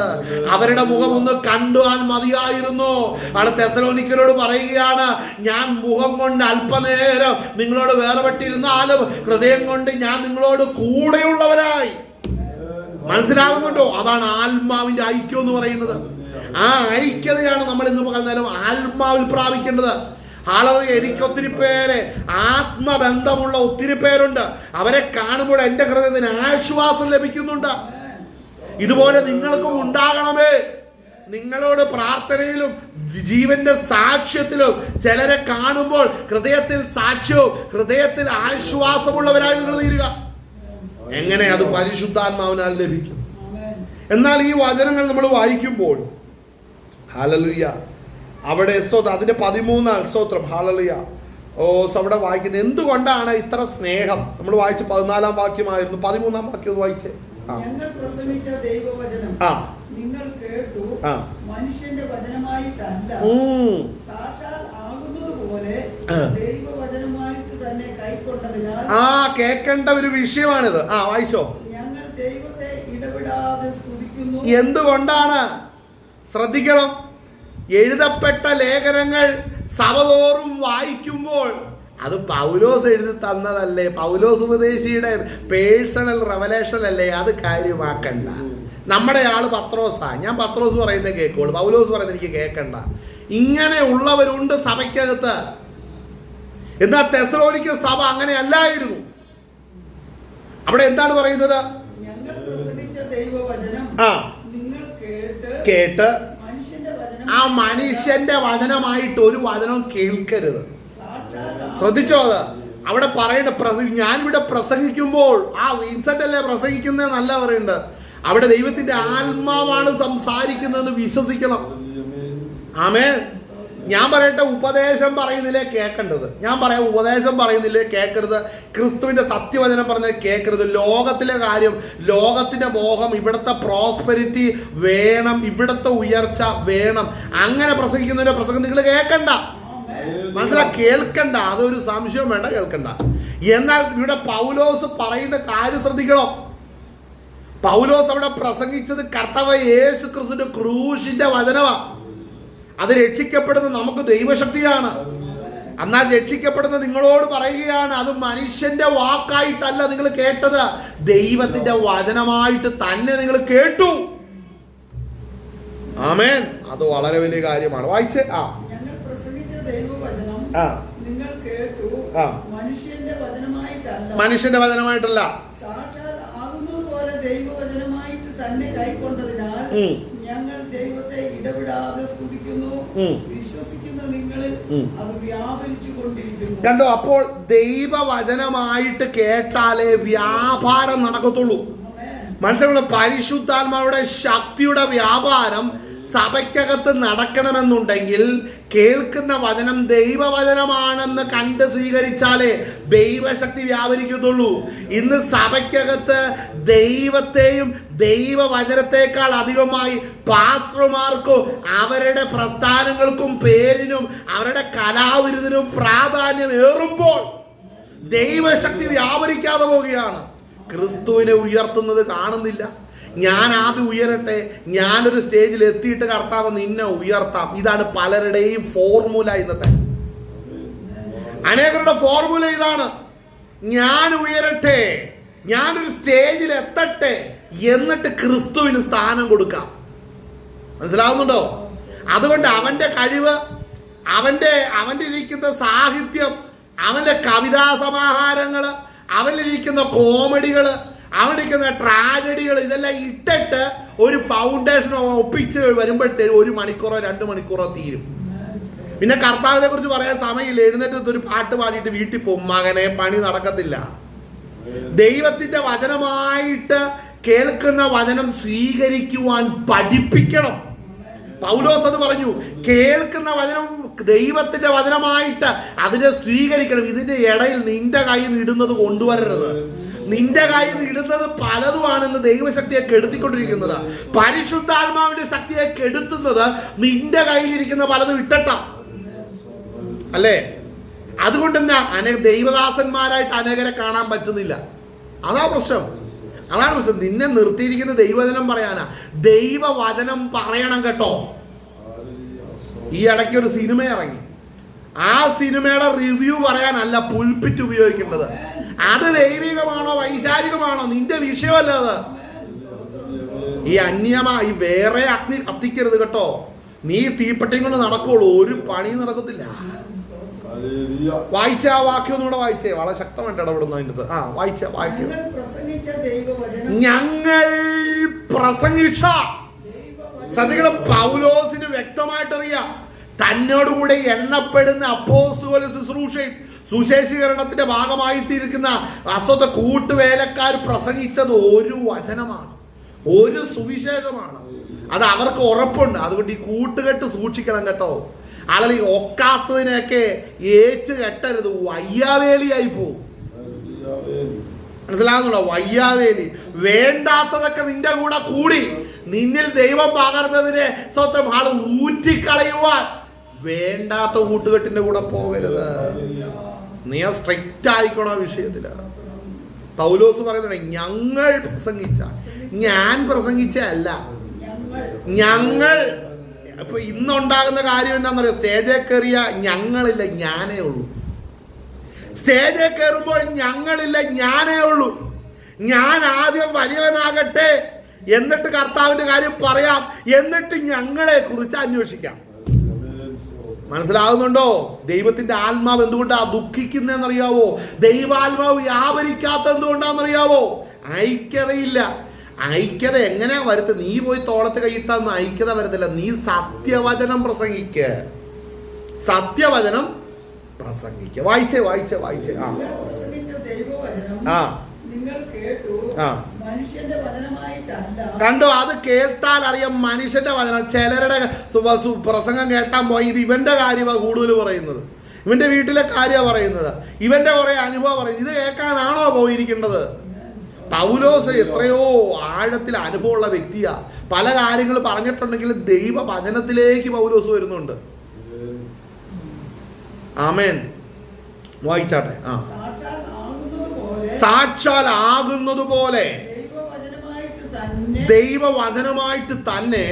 അവരുടെ മുഖം ഒന്ന് കണ്ടുവാൻ മതിയായിരുന്നു. അവിടെ തെസ്സലോനിക്കരോട് പറയുകയാണ്, ഞാൻ മുഖം കൊണ്ട് അല്പനേരം നിങ്ങളോട് വേർപെട്ടിരുന്നാലും ഹൃദയം അതുകൊണ്ട് ഞാൻ നിങ്ങളോട് കൂടെയുള്ളവരായി. മനസ്സിലാകുന്നുണ്ടോ? അതാണ് ആത്മാവിന്റെ ഐക്യം എന്ന് പറയുന്നത്. ആ ഐക്യതയാണ് നമ്മൾ ഇന്ന് പകൽനേരം ആത്മാവിൽ പ്രാപിക്കേണ്ടത്. എനിക്ക് ഒത്തിരി പേര്, ആത്മബന്ധമുള്ള ഒത്തിരി പേരുണ്ട്. അവരെ കാണുമ്പോൾ എൻ്റെ ഹൃദയത്തിന് ആശ്വാസം ലഭിക്കുന്നുണ്ട്. ഇതുപോലെ നിങ്ങൾക്കും ഉണ്ടാകണമേ. നിങ്ങളോട് പ്രാർത്ഥനയിലും ജീവന്റെ സാക്ഷ്യത്തിലും ചിലരെ കാണുമ്പോൾ ഹൃദയത്തിൽ സാക്ഷ്യവും ഹൃദയത്തിൽ ആശ്വാസമുള്ളവരായി നിങ്ങൾ തീരുക. എങ്ങനെ? അത് പരിശുദ്ധാത്മാവിനാൽ ലഭിക്കും. എന്നാൽ ഈ വചനങ്ങൾ നമ്മൾ വായിക്കുമ്പോൾ ഹല്ലേലൂയ, അവിടെ അതിന്റെ 13 സ്തോത്രം, ഹല്ലേലൂയ, അവിടെ വായിക്കുന്നത് എന്തുകൊണ്ടാണ് ഇത്ര സ്നേഹം? നമ്മൾ വായിച്ച 14 വാക്യമായിരുന്നു. 13 വാക്യം വായിച്ചേ. ഞങ്ങൾ പ്രസംഗിച്ച ദൈവവചനം നിങ്ങൾ കേട്ടു, മനുഷ്യന്റെ വചനമായിട്ടല്ല, സാക്ഷാൽ ആകുന്നത് പോലെ ദൈവവചനമായിട്ട് തന്നെ കൈക്കൊണ്ടതിനാൽ. കേൾക്കേണ്ട ഒരു വിഷയമാണിത്. വായിച്ചോ. ഞങ്ങൾ ദൈവത്തെ ഇടപെടാതെ സ്തുതിക്കുന്നു. എന്തുകൊണ്ടാണ്? ശ്രദ്ധിക്കണം. എഴുതപ്പെട്ട ലേഖനങ്ങൾ സഭതോറും വായിക്കുമ്പോൾ അത് പൗലോസ് എഴുതി തന്നതല്ലേ? പൗലോസ് ഉപദേശിയുടെ പേഴ്സണൽ റെവലേഷൻ അല്ലേ? അത് കാര്യമാക്കണ്ട. നമ്മുടെ ആള് പത്രോസാ. ഞാൻ പത്രോസ് പറയുന്നത് കേൾക്കുള്ളൂ, പൗലോസ് പറയുന്നത് എനിക്ക് കേൾക്കണ്ട. ഇങ്ങനെ ഉള്ളവരുണ്ട് സഭയ്ക്കകത്ത്. എന്നാൽ തെസ്സലോനിക്ക സഭ അങ്ങനെ അല്ലായിരുന്നു. അവിടെ എന്താണ് പറയുന്നത്? ഞങ്ങൾ പ്രസംഗിച്ച ദൈവവചനം നിങ്ങൾ കേട്ട് ആ മനുഷ്യന്റെ വചനമായിട്ട് ഒരു വചനം കേൾക്കരുത്. ശ്രദ്ധിച്ചോ? അത് അവിടെ പറയണ്ട. ഞാനിവിടെ പ്രസംഗിക്കുമ്പോൾ വിൻസെന്റ് അല്ലേ പ്രസംഗിക്കുന്നതെന്നല്ല പറയുന്നത്. അവിടെ ദൈവത്തിന്റെ ആത്മാവാണ് സംസാരിക്കുന്നതെന്ന് വിശ്വസിക്കണം. ആമേൻ. ഞാൻ പറയട്ടെ, ഉപദേശം പറയുന്നില്ലേ കേൾക്കേണ്ടത്. ഞാൻ പറയാം, ഉപദേശം പറയുന്നില്ലേ കേൾക്കരുത്. ക്രിസ്തുവിന്റെ സത്യവചനം പറഞ്ഞത് കേൾക്കരുത്. ലോകത്തിലെ കാര്യം, ലോകത്തിന്റെ മോഹം, ഇവിടുത്തെ പ്രോസ്പെരിറ്റി വേണം, ഇവിടുത്തെ ഉയർച്ച വേണം, അങ്ങനെ പ്രസംഗിക്കുന്നതിന്റെ പ്രസംഗം നിങ്ങൾ കേൾക്കണ്ട. കേൾക്കണ്ട. അതൊരു സംശയം വേണ്ട, കേൾക്കണ്ട. എന്നാൽ ഇവിടെ പൗലോസ് പറയുന്ന കാര്യം ശ്രദ്ധിക്കണം. പൗലോസ് അവിടെ പ്രസംഗിച്ചത് കർത്താവായ യേശു ക്രിസ്തുവിന്റെ ക്രൂശിന്റെ വചനമാണ്. അത് രക്ഷിക്കപ്പെടുന്ന നമുക്ക് ദൈവശക്തിയാണ്. എന്നാൽ രക്ഷിക്കപ്പെടുന്ന നിങ്ങളോട് പറയുകയാണ്, അത് മനുഷ്യന്റെ വാക്കായിട്ടല്ല നിങ്ങൾ കേട്ടത്, ദൈവത്തിന്റെ വചനമായിട്ട് തന്നെ നിങ്ങൾ കേട്ടു. ആമേൻ. അത് വളരെ വലിയ കാര്യമാണ്. വായിച്ചേ. ഞങ്ങൾ പ്രസംഗിച്ച ദൈവവചനം നിങ്ങൾ കേട്ടു, മനുഷ്യന്റെ വചനമായിട്ടല്ല, സാക്ഷാൽ ആകുന്നത് പോലെ ദൈവവചനമായിട്ട് തന്നെ കൈക്കൊണ്ടതിനാൽ ഞങ്ങൾ ദൈവത്തെ ഇടപെടാതെ സ്തുതിക്കുന്നു. വിശ്വസിക്കുന്ന നിങ്ങളിൽ അത് വ്യാപരിച്ചു കൊണ്ടിരിക്കുന്നു. കണ്ടോ? അപ്പോൾ ദൈവവചനമായിട്ട് കേട്ടാലേ വ്യാപാരം നടക്കത്തുള്ളൂ. മനസ്സിലുള്ള പരിശുദ്ധാത്മാവുടെ ശക്തിയുടെ വ്യാപാരം സഭയ്ക്കകത്ത് നടക്കണമെന്നുണ്ടെങ്കിൽ കേൾക്കുന്ന വചനം ദൈവവചനമാണെന്ന് കണ്ട് സ്വീകരിച്ചാലേ ദൈവശക്തി വ്യാപരിക്കത്തുള്ളൂ. ഇന്ന് സഭയ്ക്കകത്ത് ദൈവത്തെയും ദൈവവചനത്തെക്കാൾ അധികമായി പാസ്റ്റർമാർക്കും അവരുടെ പ്രസ്ഥാനങ്ങൾക്കും പേരിനും അവരുടെ കലാവിരുദിനും പ്രാധാന്യം ഏറുമ്പോൾ ദൈവശക്തി വ്യാപരിക്കാതെ പോവുകയാണ്. ക്രിസ്തുവിനെ ഉയർത്തുന്നത് കാണുന്നില്ല. ഞാൻ ആദ്യം ഉയരട്ടെ, ഞാനൊരു സ്റ്റേജിൽ എത്തിയിട്ട് കർത്താവ് നിന്നെ ഉയർത്താം. ഇതാണ് പലരുടെയും ഫോർമുല. ഇന്നത്തെ അനേകരുടെ ഫോർമുല ഇതാണ്. ഞാൻ ഉയരട്ടെ, ഞാനൊരു സ്റ്റേജിൽ എത്തട്ടെ, എന്നിട്ട് ക്രിസ്തുവിന് സ്ഥാനം കൊടുക്കാം. മനസ്സിലാവുന്നുണ്ടോ? അതുകൊണ്ട് അവന്റെ കഴിവ്, അവന്റെ ഇരിക്കുന്ന സാഹിത്യം, അവന്റെ കവിതാ സമാഹാരങ്ങള്, അവനിരിക്കുന്ന കോമഡികള്, അവനിരിക്കുന്ന ട്രാജഡികൾ, ഇതെല്ലാം ഇട്ടിട്ട് ഒരു ഫൗണ്ടേഷൻ ഒപ്പിച്ച് വരുമ്പോഴത്തേക്കും 1 മണിക്കൂറോ 2 മണിക്കൂറോ തീരും. പിന്നെ കർത്താവിനെ കുറിച്ച് പറയാൻ സമയമില്ല. എഴുന്നേറ്റ് ഒരു പാട്ട് പാടിയിട്ട് വീട്ടിൽ പോകും. മകനെ, പണി നടക്കത്തില്ല. ദൈവത്തിന്റെ വചനമായിട്ട് കേൾക്കുന്ന വചനം സ്വീകരിക്കുവാൻ പഠിപ്പിക്കണം. പൗലോസ് അത് പറഞ്ഞു. കേൾക്കുന്ന വചനം ദൈവത്തിന്റെ വചനമായിട്ട് അതിനെ സ്വീകരിക്കണം. ഇതിന്റെ ഇടയിൽ നിന്റെ കയ്യിൽ നിന്ന് ഇടുന്നത് കൊണ്ടുവരരുത്. നിന്റെ കയ്യിൽ നിന്ന് ഇടുന്നത് പലതുമാണെന്ന് ദൈവശക്തിയെ കെടുത്തിക്കൊണ്ടിരിക്കുന്നത്. പരിശുദ്ധാത്മാവിന്റെ ശക്തിയെ കെടുത്തുന്നത് നിന്റെ കയ്യിലിരിക്കുന്ന പലതും ഇട്ടട്ട അല്ലേ? അതുകൊണ്ട് തന്നെ ദൈവദാസന്മാരായിട്ട് അനേകരെ കാണാൻ പറ്റുന്നില്ല. അതാ പ്രശ്നം. നിന്നെ നിർത്തിയിരിക്കുന്ന ദൈവവചനം പറയാനാ. ദൈവവചനം പറയണം കേട്ടോ. ഈ ഇടയ്ക്ക് ഒരു സിനിമ ഇറങ്ങി. ആ സിനിമയുടെ റിവ്യൂ പറയാനല്ല പുൽപിറ്റ് ഉപയോഗിക്കേണ്ടത്. അത് ദൈവികമാണോ വൈശാചികമാണോ നിന്റെ വിഷയമല്ല അത്. ഈ അന്യമായി വേറെ അഗ്നി കത്തിക്കരുത് കേട്ടോ. നീ തീപ്പെട്ടിയും കൊണ്ട് നടക്കുള്ളൂ, ഒരു പണി നടക്കത്തില്ല. വായിച്ച ആ വാക്യം ഒന്നുകൂടെ വായിച്ചേ, വളരെ ശക്തമായിട്ട് ഇടപെടുന്നു അതിൻ്റെ. വായിച്ച വാക്യം. ഞങ്ങൾ പ്രസംഗിച്ച സത്യങ്ങൾ പൗലോസിന് വ്യക്തമായിട്ടറിയാം. തന്നോടുകൂടെ എണ്ണപ്പെടുന്ന അപ്പോസ്തല ശുശ്രൂഷയും സുശേഷീകരണത്തിന്റെ ഭാഗമായി തീർക്കുന്ന അസ്വത കൂട്ടുവേലക്കാർ പ്രസംഗിച്ചത് ഒരു വചനമാണ്, ഒരു സുവിശേഷമാണ്. അത് അവർക്ക് ഉറപ്പുണ്ട്. അതുകൊണ്ട് ഈ കൂട്ടുകെട്ട് സൂക്ഷിക്കണം കേട്ടോ. അല്ലെങ്കിൽ ഒക്കാത്തതിനെയൊക്കെ ഏച്ച് കെട്ടരുത്, വയ്യാവേലിയായി പോവും. മനസ്സിലാകുന്നുണ്ടോ? വയ്യാവേലി. വേണ്ടാത്തതൊക്കെ നിന്റെ കൂടെ കൂടി നിന്നിൽ ദൈവം പകർന്നതിനെ സ്വന്തം ആള് ഊറ്റിക്കളയുവാൻ വേണ്ടാത്ത കൂട്ടുകെട്ടിന്റെ കൂടെ പോകരുത്. നീ സ്ട്രിക്റ്റ് ആയിക്കോണം ആ വിഷയത്തില്. പൗലോസ് പറയുന്നുണ്ട്, ഞങ്ങൾ പ്രസംഗിച്ച, ഞാൻ പ്രസംഗിച്ച അല്ല, ഞങ്ങൾ. ഇപ്പൊ ഇന്നുണ്ടാകുന്ന കാര്യം എന്താണെന്നറിയോ? സ്റ്റേജിൽ കയറിയ ഞങ്ങളില്ല, ഞാനേ ഉള്ളൂ. സ്റ്റേജിൽ കയറുമ്പോൾ ഞങ്ങളില്ല, ഞാനേ ഉള്ളൂ. ഞാൻ ആദ്യം വലിയവനാകട്ടെ, എന്നിട്ട് കർത്താവിന്റെ കാര്യം പറയാം, എന്നിട്ട് ഞങ്ങളെ കുറിച്ച് അന്വേഷിക്കാം. മനസ്സിലാകുന്നുണ്ടോ? ദൈവത്തിന്റെ ആത്മാവ് എന്തുകൊണ്ടാ ദുഃഖിക്കുന്നതെന്നറിയാവോ? ദൈവാത്മാവ് വ്യാപരിക്കാത്ത എന്തുകൊണ്ടാണെന്നറിയാവോ? ഐക്യതയില്ല. ഐക്യത എങ്ങനെയാ വരുത്തുക? നീ പോയി തോളത്ത് കൈയിട്ടൊന്നും ഐക്യത വരത്തില്ല. നീ സത്യവചനം പ്രസംഗിക്ക, സത്യവചനം പ്രസംഗിക്ക. വായിച്ചേ വായിച്ചേ വായിച്ചേ. കണ്ടോ? അത് കേട്ടാൽ അറിയാം മനുഷ്യന്റെ വചനം. ചിലരുടെ പ്രസംഗം കേട്ടാൻ പോയി ഇത് ഇവന്റെ കാര്യമാണ് കൂടുതൽ പറയുന്നത്, ഇവന്റെ വീട്ടിലെ കാര്യമാണ് പറയുന്നത്, ഇവന്റെ കുറെ അനുഭവം പറയുന്നത്. ഇത് കേൾക്കാനാണോ പോയിരിക്കേണ്ടത്? പൗലോസ് എത്രയോ ആഴത്തിൽ അനുഭവമുള്ള വ്യക്തിയാ. പല കാര്യങ്ങൾ പറഞ്ഞിട്ടുണ്ടെങ്കിലും ദൈവവചനത്തിലേക്ക് പൗലോസ് വരുന്നുണ്ട്. ആമേൻ. വായിച്ചാട്ടെ. സാക്ഷാൽ ആകുന്നത് പോലെ ദൈവവചനമായിട്ട് തന്നെ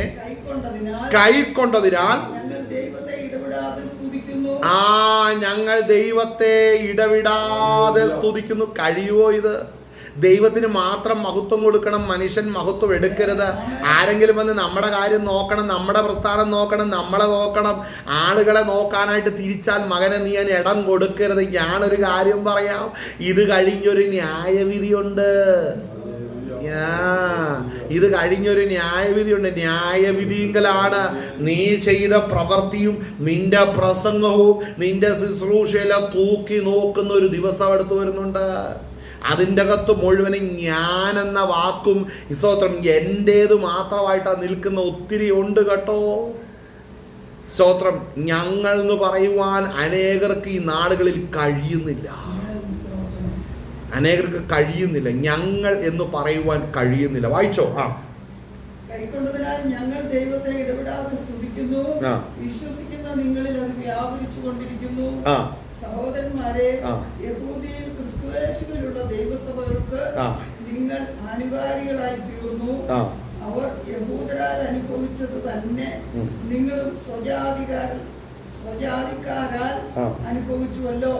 കൈക്കൊണ്ടതിനാൽ ഞങ്ങൾ ദൈവത്തെ ഇടവിടാതെ സ്തുതിക്കുന്നു. കഴിയുമോ ഇത്? ദൈവത്തിന് മാത്രം മഹത്വം കൊടുക്കണം, മനുഷ്യൻ മഹത്വം എടുക്കരുത്. ആരെങ്കിലും വന്ന് നമ്മുടെ കാര്യം നോക്കണം, നമ്മുടെ പ്രസ്ഥാനം നോക്കണം, നമ്മളെ നോക്കണം, ആളുകളെ നോക്കാനായിട്ട് തിരിച്ചാൽ മകനെ നീ അതിന് ഇടം കൊടുക്കരുത്. ഞാനൊരു കാര്യം പറയാം, ഇത് കഴിഞ്ഞൊരു ന്യായവിധിയുണ്ട്. ഇത് കഴിഞ്ഞൊരു ന്യായവിധിയുണ്ട്. ന്യായവിധിയിലാണ് നീ ചെയ്ത പ്രവൃത്തിയും നിന്റെ പ്രസംഗവും നിന്റെ ശുശ്രൂഷയെല്ലാം തൂക്കി നോക്കുന്ന ഒരു ദിവസം അടുത്ത് വരുന്നുണ്ട്. അതിൻ്റെ അകത്ത് മുഴുവനും ഞാൻ എന്ന വാക്കും സ്തോത്രം എൻ്റേത് മാത്രമായിട്ടാണ് നിൽക്കുന്ന ഒത്തിരി ഉണ്ട് കേട്ടോ. സ്തോത്രം. ഞങ്ങൾ എന്ന് പറയുവാൻ അനേകർക്ക് ഈ നാടുകളിൽ കഴിയുന്നില്ല, അനേകർക്ക് കഴിയുന്നില്ല. ഞങ്ങൾ എന്ന് പറയുവാൻ കഴിയുന്നില്ല. വായിച്ചോ. ഞങ്ങൾ ദൈവത്തെ ഇടപെടാതെ സ്തുതിക്കുന്നു, വിശ്വസിക്കുന്ന നിങ്ങളിൽ അത് വ്യാപരിച്ചു കൊണ്ടിരിക്കുന്നു. സഹോദരന്മാരെ, യഹൂദിയിൽ ക്രിസ്തുയേശുവിലുള്ള ദൈവസഭകൾക്ക് നിങ്ങൾ അനുകാരികളായി തീർന്നു. അവർ യഹൂദരാൽ അനുഭവിച്ചത് തന്നെ നിങ്ങളും സ്വജാതിക്കാരാൽ അനുഭവിച്ചുവല്ലോ.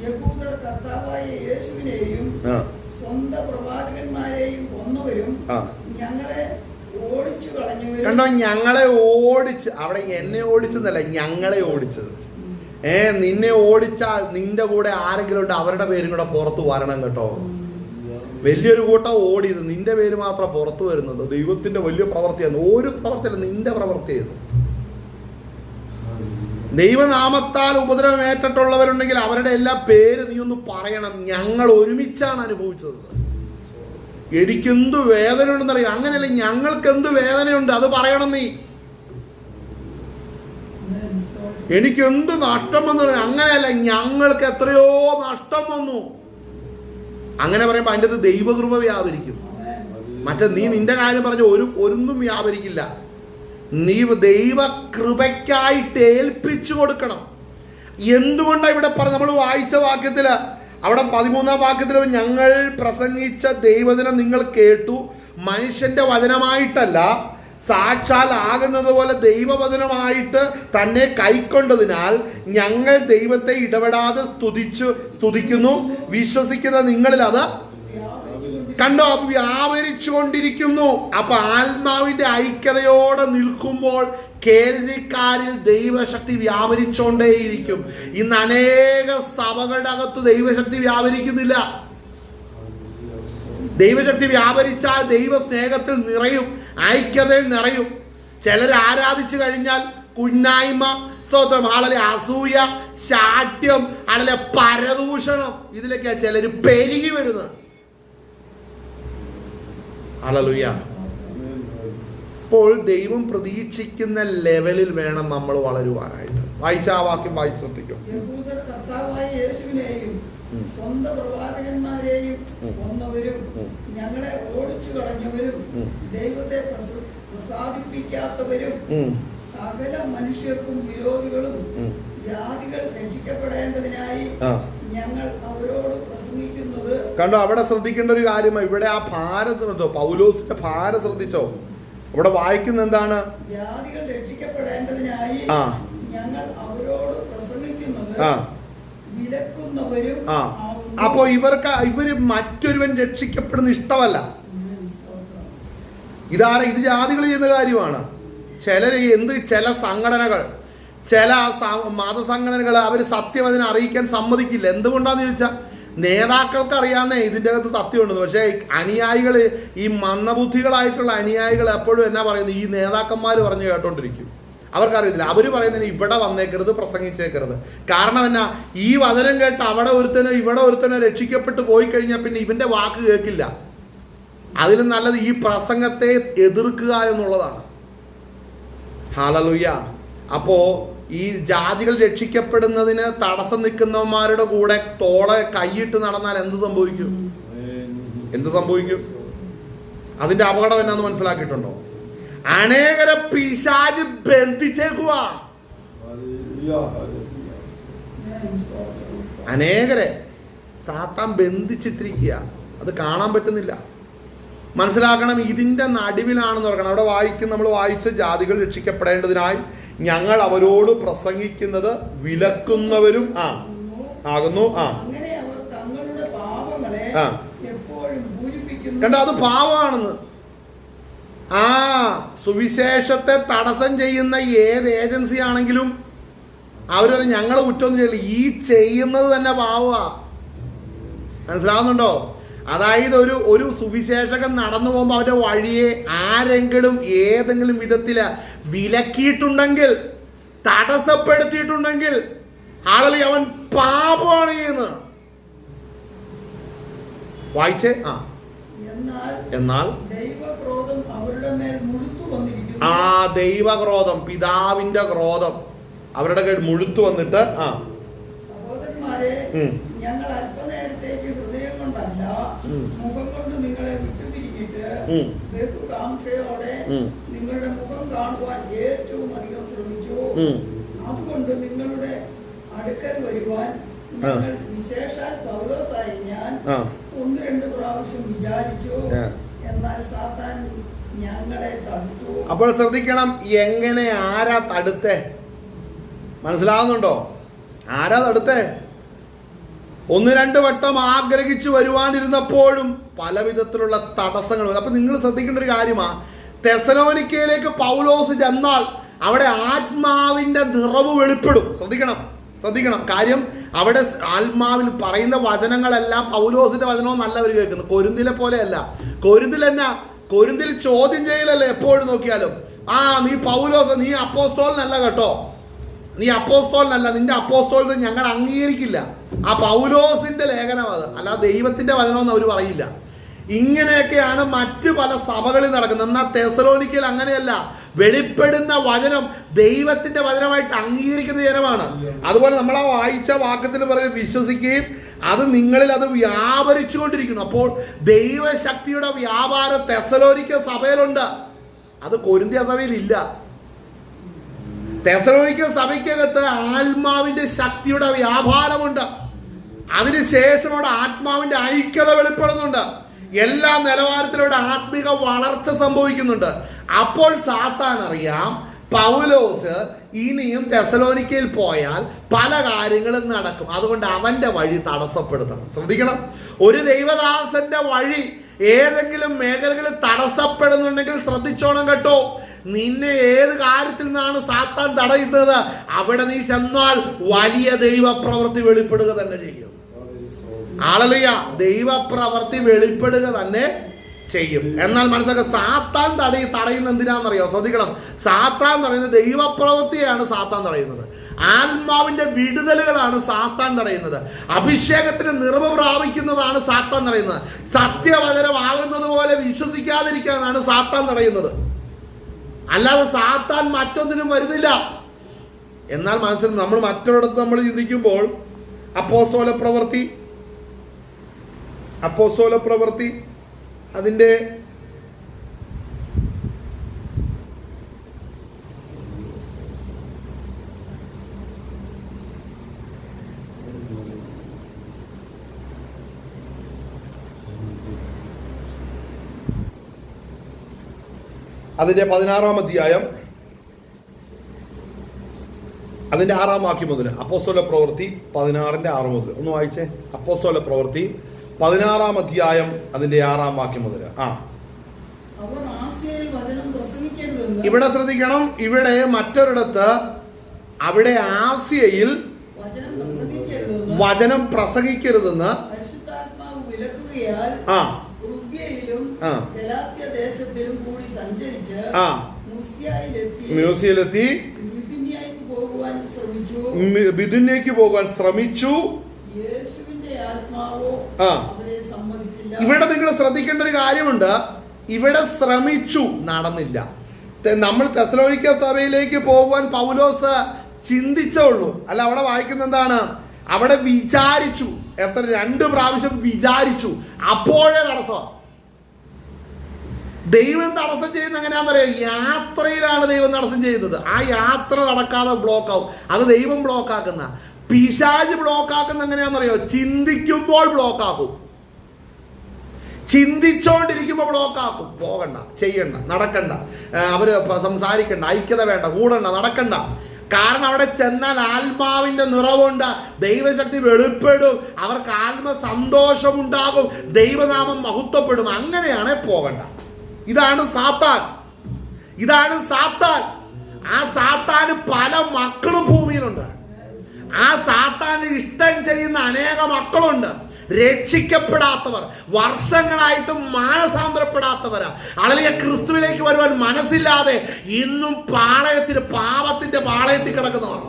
യഹൂദർ കർത്താവായ യേശുവിനെയും സ്വന്തം പ്രവാചകന്മാരെയും കൊന്നവരും ഞങ്ങളെ ഓടിച്ചു കളഞ്ഞവരും. കണ്ടോ? ഞങ്ങളെ ഓടിച്ച്, അവിടെ എന്നെ ഓടിച്ചെന്നല്ല, ഞങ്ങളെ ഓടിച്ചത്. നിന്നെ ഓടിച്ചാൽ നിന്റെ കൂടെ ആരെങ്കിലും ഉണ്ട്, അവരുടെ പേരും കൂടെ പുറത്തു വരണം കേട്ടോ. വലിയൊരു കൂട്ടം ഓടിയത്, നിന്റെ പേര് മാത്രം പുറത്തു വരുന്നത്. ദൈവത്തിന്റെ വലിയ പ്രവൃത്തിയാണ്. ഒരു പ്രവൃത്തിയല്ല, നിന്റെ പ്രവൃത്തി ചെയ്ത്. ദൈവനാമത്താൽ ഉപദ്രവം ഏറ്റിട്ടുള്ളവരുണ്ടെങ്കിൽ അവരുടെ എല്ലാ പേര് നീ ഒന്ന് പറയണം. ഞങ്ങൾ ഒരുമിച്ചാണ് അനുഭവിച്ചത്. എനിക്കെന്ത് വേദന ഉണ്ടെന്നറിയാം. അങ്ങനെയല്ല, ഞങ്ങൾക്ക് എന്ത് വേദനയുണ്ട് അത് പറയണം നീ. എനിക്ക് എന്ത് നഷ്ടം വന്നു, അങ്ങനെയല്ല, ഞങ്ങൾക്ക് എത്രയോ നഷ്ടം വന്നു. അങ്ങനെ പറയുമ്പോൾ അതിൻ്റെ അത് ദൈവകൃപ വ്യാപരിക്കും. മറ്റേ നീ നിന്റെ കാര്യം പറഞ്ഞ ഒന്നും വ്യാപരിക്കില്ല. നീ ദൈവകൃപയ്ക്കായിട്ട് ഏൽപ്പിച്ചു കൊടുക്കണം. എന്തുകൊണ്ടാണ് ഇവിടെ പറഞ്ഞ നമ്മൾ വായിച്ച വാക്യത്തില്, അവിടെ 13-ാം വാക്യത്തിൽ ഞങ്ങൾ പ്രസംഗിച്ച ദൈവവചനം നിങ്ങൾ കേട്ടു, മനുഷ്യന്റെ വചനമായിട്ടല്ല സാക്ഷാൽ ആകുന്നത് പോലെ ദൈവവചനമായിട്ട് തന്നെ കൈക്കൊണ്ടതിനാൽ ഞങ്ങൾ ദൈവത്തെ ഇടപെടാതെ സ്തുതിക്കുന്നു. വിശ്വസിക്കുന്ന നിങ്ങളിൽ അത് കണ്ടോ, വ്യാപരിച്ചുകൊണ്ടിരിക്കുന്നു. അപ്പൊ ആത്മാവിന്റെ ഐക്യതയോടെ നിൽക്കുമ്പോൾ കേൾവിക്കാരിൽ ദൈവശക്തി വ്യാപരിച്ചുകൊണ്ടേയിരിക്കും. ഇന്ന് അനേക സഭകളുടെ അകത്ത് ദൈവശക്തി വ്യാപരിക്കുന്നില്ല. ദൈവശക്തി വ്യാപരിച്ചാൽ ദൈവ സ്നേഹത്തിൽ നിറയും, ഐക്യതയിൽ നിറയും. ചിലർ ആരാധിച്ചു കഴിഞ്ഞാൽ കുന്നായ്മ, സ്തോത്രം, ആളെ അസൂയ, ശാഠ്യം, ആളെ പരദൂഷണം, ഇതിലൊക്കെയാ ചിലർ പെരുകി വരുന്നത്. ഹല്ലേലൂയ. അപ്പോൾ ദൈവം പ്രതീക്ഷിക്കുന്ന ലെവലിൽ വേണം നമ്മൾ വളരുവാനായിട്ട്. വായിച്ച ആ വാക്യം വായിച്ച് ശ്രദ്ധിക്കും. യഹൂദർ കർത്താവായ യേശുവിനെയും സ്വന്തം പ്രവാചകന്മാരെയും കൊന്നവരും ഞങ്ങളെ ഓടിച്ചു കളഞ്ഞവരും ദൈവത്തെ പ്രസാദിപ്പിക്കാത്തവരും സകല മനുഷ്യർക്കും വിരോധികളും ജാതികൾ രക്ഷിക്കപ്പെടേണ്ടതിനായി ഞങ്ങൾ അവരോട് പ്രസംഗിക്കുന്നത്. കണ്ടോ, അവിടെ ശ്രദ്ധിക്കേണ്ട ഒരു കാര്യമാണ്. ഇവിടെ ആ ഭാരം ശ്രദ്ധിച്ചോ, പൗലോസിന്റെ ഭാരം ശ്രദ്ധിച്ചോ? അവിടെ വായിക്കുന്ന എന്താണ്? ജാതികൾ രക്ഷിക്കപ്പെടേണ്ടതിനായി ഞങ്ങൾ അവരോട് പ്രസംഗിക്കുന്നത് വിലക്കുന്നവരും. അപ്പോ ഇവര് മറ്റൊരുവൻ രക്ഷിക്കപ്പെടുന്ന ഇഷ്ടമല്ല. ഇത് ജാതികൾ ചെയ്യുന്ന കാര്യമാണ്. ചില സംഘടനകൾ, ചില മതസംഘടനകൾ അവര് സത്യം അറിയിക്കാൻ സമ്മതിക്കില്ല. എന്തുകൊണ്ടാന്ന് ചോദിച്ചാൽ നേതാക്കൾക്ക് അറിയാവുന്നേ ഇതിൻ്റെ അകത്ത് സത്യമുണ്ടെന്ന്. പക്ഷേ അനുയായികൾ, ഈ മന്ദബുദ്ധികളായിട്ടുള്ള അനുയായികൾ എപ്പോഴും എന്നാ പറയുന്നത്, ഈ നേതാക്കന്മാർ പറഞ്ഞു കേട്ടോണ്ടിരിക്കും. അവർക്കറിയത്തില്ല. അവർ പറയുന്നതിന് ഇവിടെ വന്നേക്കരുത്, പ്രസംഗിച്ചേക്കരുത്. കാരണം എന്നാ, ഈ വചനം കേട്ട് അവിടെ ഒരുത്തനോ ഇവിടെ ഒരുത്തനോ രക്ഷിക്കപ്പെട്ടു പോയി കഴിഞ്ഞാൽ പിന്നെ ഇവന്റെ വാക്ക് കേൾക്കില്ല. അതിലും നല്ലത് ഈ പ്രസംഗത്തെ എതിർക്കുക എന്നുള്ളതാണ്. ഹല്ലേലൂയ. അപ്പോ ഈ ജാതികൾ രക്ഷിക്കപ്പെടുന്നതിന് തടസ്സം നിൽക്കുന്നവന്മാരുടെ കൂടെ തോളെ കൈയിട്ട് നടന്നാൽ എന്ത് സംഭവിക്കും? അതിന്റെ അപകടം എന്നാന്ന് മനസ്സിലാക്കിയിട്ടുണ്ടോ? അനേകരെ പിശാച് ബന്ധിച്ചേക്കുക. അനേകരെ സാത്താൻ ബന്ധിച്ചിട്ടിരിക്കുക. അത് കാണാൻ പറ്റുന്നില്ല. മനസ്സിലാക്കണം, ഇതിന്റെ നടുവിലാണെന്ന് പറയണം. അവിടെ നമ്മൾ വായിച്ച ജാതികൾ രക്ഷിക്കപ്പെടേണ്ടതിനായി ഞങ്ങൾ അവരോട് പ്രസംഗിക്കുന്നത് വിലക്കുന്നവരും ആകുന്നു. കണ്ടോ, അത് പാവമാണെന്ന്. സുവിശേഷത്തെ തടസ്സം ചെയ്യുന്ന ഏത് ഏജൻസി ആണെങ്കിലും അവരൊരു ഞങ്ങൾ കുറ്റമൊന്നും ചെയ്യില്ല, ഈ ചെയ്യുന്നത് തന്നെ പാവമാ. മനസ്സിലാവുന്നുണ്ടോ? അതായത് ഒരു സുവിശേഷകൻ നടന്നു പോകുമ്പോൾ അവരുടെ വഴിയെ ആരെങ്കിലും ഏതെങ്കിലും വിധത്തില് വിലക്കിയിട്ടുണ്ടെങ്കിൽ, തടസ്സപ്പെടുത്തിയിട്ടുണ്ടെങ്കിൽ ആളെ അവൻ പാപമാണ് ചെയ്യുന്നത്. വായിച്ചേ. എന്നാൽ ദൈവക്രോധം അവരുടെ മേൽ മുഴുത്തു വന്നിരിക്കുന്നു. ദൈവക്രോധം, പിതാവിന്റെ ക്രോധം അവരുടെ കയ്യിൽ മുഴുത്തു വന്നിട്ട് സഹോദരന്മാരെ, ഞങ്ങൾ അല്പനേരത്തേക്ക് ഹൃദയം കൊണ്ടല്ല മുഖം കൊണ്ട് നിങ്ങളെ വിട്ടുപിരിഞ്ഞിട്ട് ബഹുകാംക്ഷയോടെ നിങ്ങളുടെ മുഖം കാണുവാൻ ഏറ്റവും അധികം ശ്രമിച്ചു. അതുകൊണ്ട് നിങ്ങളുടെ അടുക്കൽ വരുവാൻ ഞങ്ങൾ വിശേഷാൽ പൗലോസായി ഞാൻ 1-2 പ്രാവശ്യം വിചാരിച്ചു. എന്നാൽ സാത്താൻ ഞങ്ങളെ തടുത്തു. അപ്പോൾ ശ്രദ്ധിക്കണം, എങ്ങനെ ആരാ തടുത്തേ? മനസ്സിലാവുന്നുണ്ടോ? ആരാ തടുത്തേ? 1-2 വട്ടം ആഗ്രഹിച്ചു വരുവാനിരുന്നപ്പോഴും പല വിധത്തിലുള്ള തടസ്സങ്ങൾ വരും. അപ്പൊ നിങ്ങൾ ശ്രദ്ധിക്കേണ്ട ഒരു കാര്യമാ, തെസലോനിക്കയിലേക്ക് പൗലോസ് ചെന്നാൽ അവിടെ ആത്മാവിന്റെ നിറവ് വെളിപ്പെടും. ശ്രദ്ധിക്കണം കാര്യം, അവിടെ ആത്മാവിൽ പറയുന്ന വചനങ്ങളെല്ലാം പൗലോസിന്റെ വചനവും നല്ല അവർ കേൾക്കുന്നു. കൊരിന്തിലെ പോലെയല്ല. കൊരിന്തിൽ ചോദ്യം ചെയ്യലല്ലേ എപ്പോഴും നോക്കിയാലും. നീ പൗലോസ്, നീ അപ്പോസ്തോലനല്ല കേട്ടോ, നീ അപ്പോസ്തോലനല്ല, നിന്റെ അപ്പോസ്തോലിനെ ഞങ്ങൾ അംഗീകരിക്കില്ല. പൗലോസിന്റെ ലേഖനം അത്, അല്ലാതെ ദൈവത്തിന്റെ വചനമെന്ന് അവർ പറയില്ല. ഇങ്ങനെയൊക്കെയാണ് മറ്റു പല സഭകളിൽ നടക്കുന്നത്. എന്നാൽ തെസലോനിക്കയിൽ അങ്ങനെയല്ല. വെളിപ്പെടുന്ന വചനം ദൈവത്തിന്റെ വചനമായിട്ട് അംഗീകരിക്കുന്ന ജനമാണ്. അതുപോലെ നമ്മൾ ആ വായിച്ച വാക്യത്തിൽ പറയുന്നത് വിശ്വസിക്കുകയും അത് നിങ്ങളിൽ അത് വ്യാപരിച്ചുകൊണ്ടിരിക്കുന്നു. അപ്പോൾ ദൈവശക്തിയുടെ വ്യാപാരം തെസലോനിക്ക സഭയിലുണ്ട്, അത് കൊരിന്ത്യ സഭയിൽ ഇല്ല. തെസലോനിക്ക സഭയ്ക്കകത്ത് ആത്മാവിന്റെ ശക്തിയുടെ വ്യാപാരമുണ്ട്. അതിനുശേഷം അവിടെ ആത്മാവിന്റെ ഐക്യത വെളിപ്പെടുന്നുണ്ട്. എല്ലാ നിലവാരത്തിലൂടെ ആത്മീക വളർച്ച സംഭവിക്കുന്നുണ്ട്. അപ്പോൾ സാത്താൻ അറിയാം പൗലോസ് ഇനിയും തെസലോനിക്കയിൽ പോയാൽ പല കാര്യങ്ങളും നടക്കും, അതുകൊണ്ട് അവന്റെ വഴി തടസ്സപ്പെടുത്തണം. ശ്രദ്ധിക്കണം, ഒരു ദൈവദാസന്റെ വഴി ഏതെങ്കിലും മേഖലകളിൽ തടസ്സപ്പെടുന്നുണ്ടെങ്കിൽ ശ്രദ്ധിച്ചോണം കേട്ടോ. നിന്നെ ഏത് കാര്യത്തിൽ നിന്നാണ് സാത്താൻ തടയുന്നത്, അവിടെ നീ ചെന്നാൽ വലിയ ദൈവപ്രവൃത്തി വെളിപ്പെടുക തന്നെ ചെയ്യും. ഹല്ലേലൂയ, ദൈവപ്രവൃത്തി വെളിപ്പെടുക തന്നെ ചെയ്യും. എന്നാൽ മനസ്സിലാക്കുക, സാത്താൻ തടയുന്ന എന്തിനാണെന്നറിയോ? ശ്രദ്ധിക്കണം, സാത്താൻ തടയുന്നത് ദൈവപ്രവൃത്തിയാണ്. സാത്താൻ തടയുന്നത് ആത്മാവിന്റെ വിടുതലുകളാണ്. സാത്താൻ തടയുന്നത് അഭിഷേകത്തിന് നിറവ് പ്രാപിക്കുന്നതാണ്. സാത്താൻ തടയുന്നത് സത്യവചനമാകുന്നത് പോലെ വിശ്വസിക്കാതിരിക്കാനാണ് സാത്താൻ തടയുന്നത്. അല്ലാതെ സാത്താൻ മറ്റൊന്നിനും വരുന്നില്ല. എന്നാൽ മനസ്സിൽ നമ്മൾ മറ്റൊരിടത്ത് നമ്മൾ ചിന്തിക്കുമ്പോൾ അപ്പോസ്തല പ്രവൃത്തി അതിൻ്റെ അതിന്റെ 16-ാം അധ്യായം അതിന്റെ 6-ാം വാക്യം മുതൽ. അപ്പോസ്തല പ്രവൃത്തി 16-ന്റെ 6 മുതൽ ഒന്ന് വായിച്ചേ. അപ്പോസ്തല പ്രവൃത്തി 16-ാം അധ്യായം അതിന്റെ 6-ാം വാക്യം മുതൽ. ഇവിടെ ശ്രദ്ധിക്കണം, ഇവിടെ മറ്റൊരിടത്ത് അവിടെ ആസ്യയിൽ വചനം പ്രസംഗിക്കരുതെന്ന് മ്യൂസിയയിലെത്തി ബിഥുന്യയ്ക്ക് പോകാൻ ശ്രമിച്ചു. ഇവിടെ നിങ്ങൾ ശ്രദ്ധിക്കേണ്ട ഒരു കാര്യമുണ്ട്. ഇവിടെ ശ്രമിച്ചു, നടന്നില്ല. നമ്മൾ തെസലോനിക്ക സഭയിലേക്ക് പോകുവാൻ പൗലോസ് ചിന്തിച്ചേ ഉള്ളൂ. അല്ല, അവിടെ വായിക്കുന്ന എന്താണ്? അവിടെ വിചാരിച്ചു. 2 പ്രാവശ്യം വിചാരിച്ചു. അപ്പോഴേ തടസ്സം. ദൈവം തടസ്സം ചെയ്യുന്ന എങ്ങനെയാണെന്നറിയാം? യാത്രയിലാണ് ദൈവം തടസ്സം ചെയ്യുന്നത്. ആ യാത്ര നടക്കാതെ ബ്ലോക്കാവും. അത് ദൈവം ബ്ലോക്കാക്കുന്ന. പിശാച് ബ്ലോക്കാക്കുന്ന എങ്ങനെയാണെന്നറിയോ? ചിന്തിക്കുമ്പോൾ ബ്ലോക്കാക്കും. ചിന്തിച്ചോണ്ടിരിക്കുമ്പോൾ ബ്ലോക്കാക്കും. പോകണ്ട, ചെയ്യണ്ട, നടക്കണ്ട, അവര് സംസാരിക്കണ്ട, ഐക്യത വേണ്ട, കൂടണ്ട, നടക്കണ്ട. കാരണം അവിടെ ചെന്നാൽ ആത്മാവിന്റെ നിറവുണ്ട്, ദൈവശക്തി വെളിപ്പെടും, അവർക്ക് ആത്മ സന്തോഷമുണ്ടാകും, ദൈവനാമം മഹത്വപ്പെടും. അങ്ങനെയാണ് പോകണ്ട. ഇതാണ് സാത്താൻ. ആ സാത്താന് പല മക്കളും ഭൂമിയിലുണ്ട്. ആ സാത്താന് ഇഷ്ടം ചെയ്യുന്ന അനേക മക്കളുണ്ട്. രക്ഷിക്കപ്പെടാത്തവർ, വർഷങ്ങളായിട്ടും മാനസാന്തരപ്പെടാത്തവരാ. അല്ലെങ്കിൽ ക്രിസ്തുവിലേക്ക് വരുവാൻ മനസ്സില്ലാതെ ഇന്നും പാപത്തിന്റെ പാളയത്തിൽ കിടക്കുന്നവർ.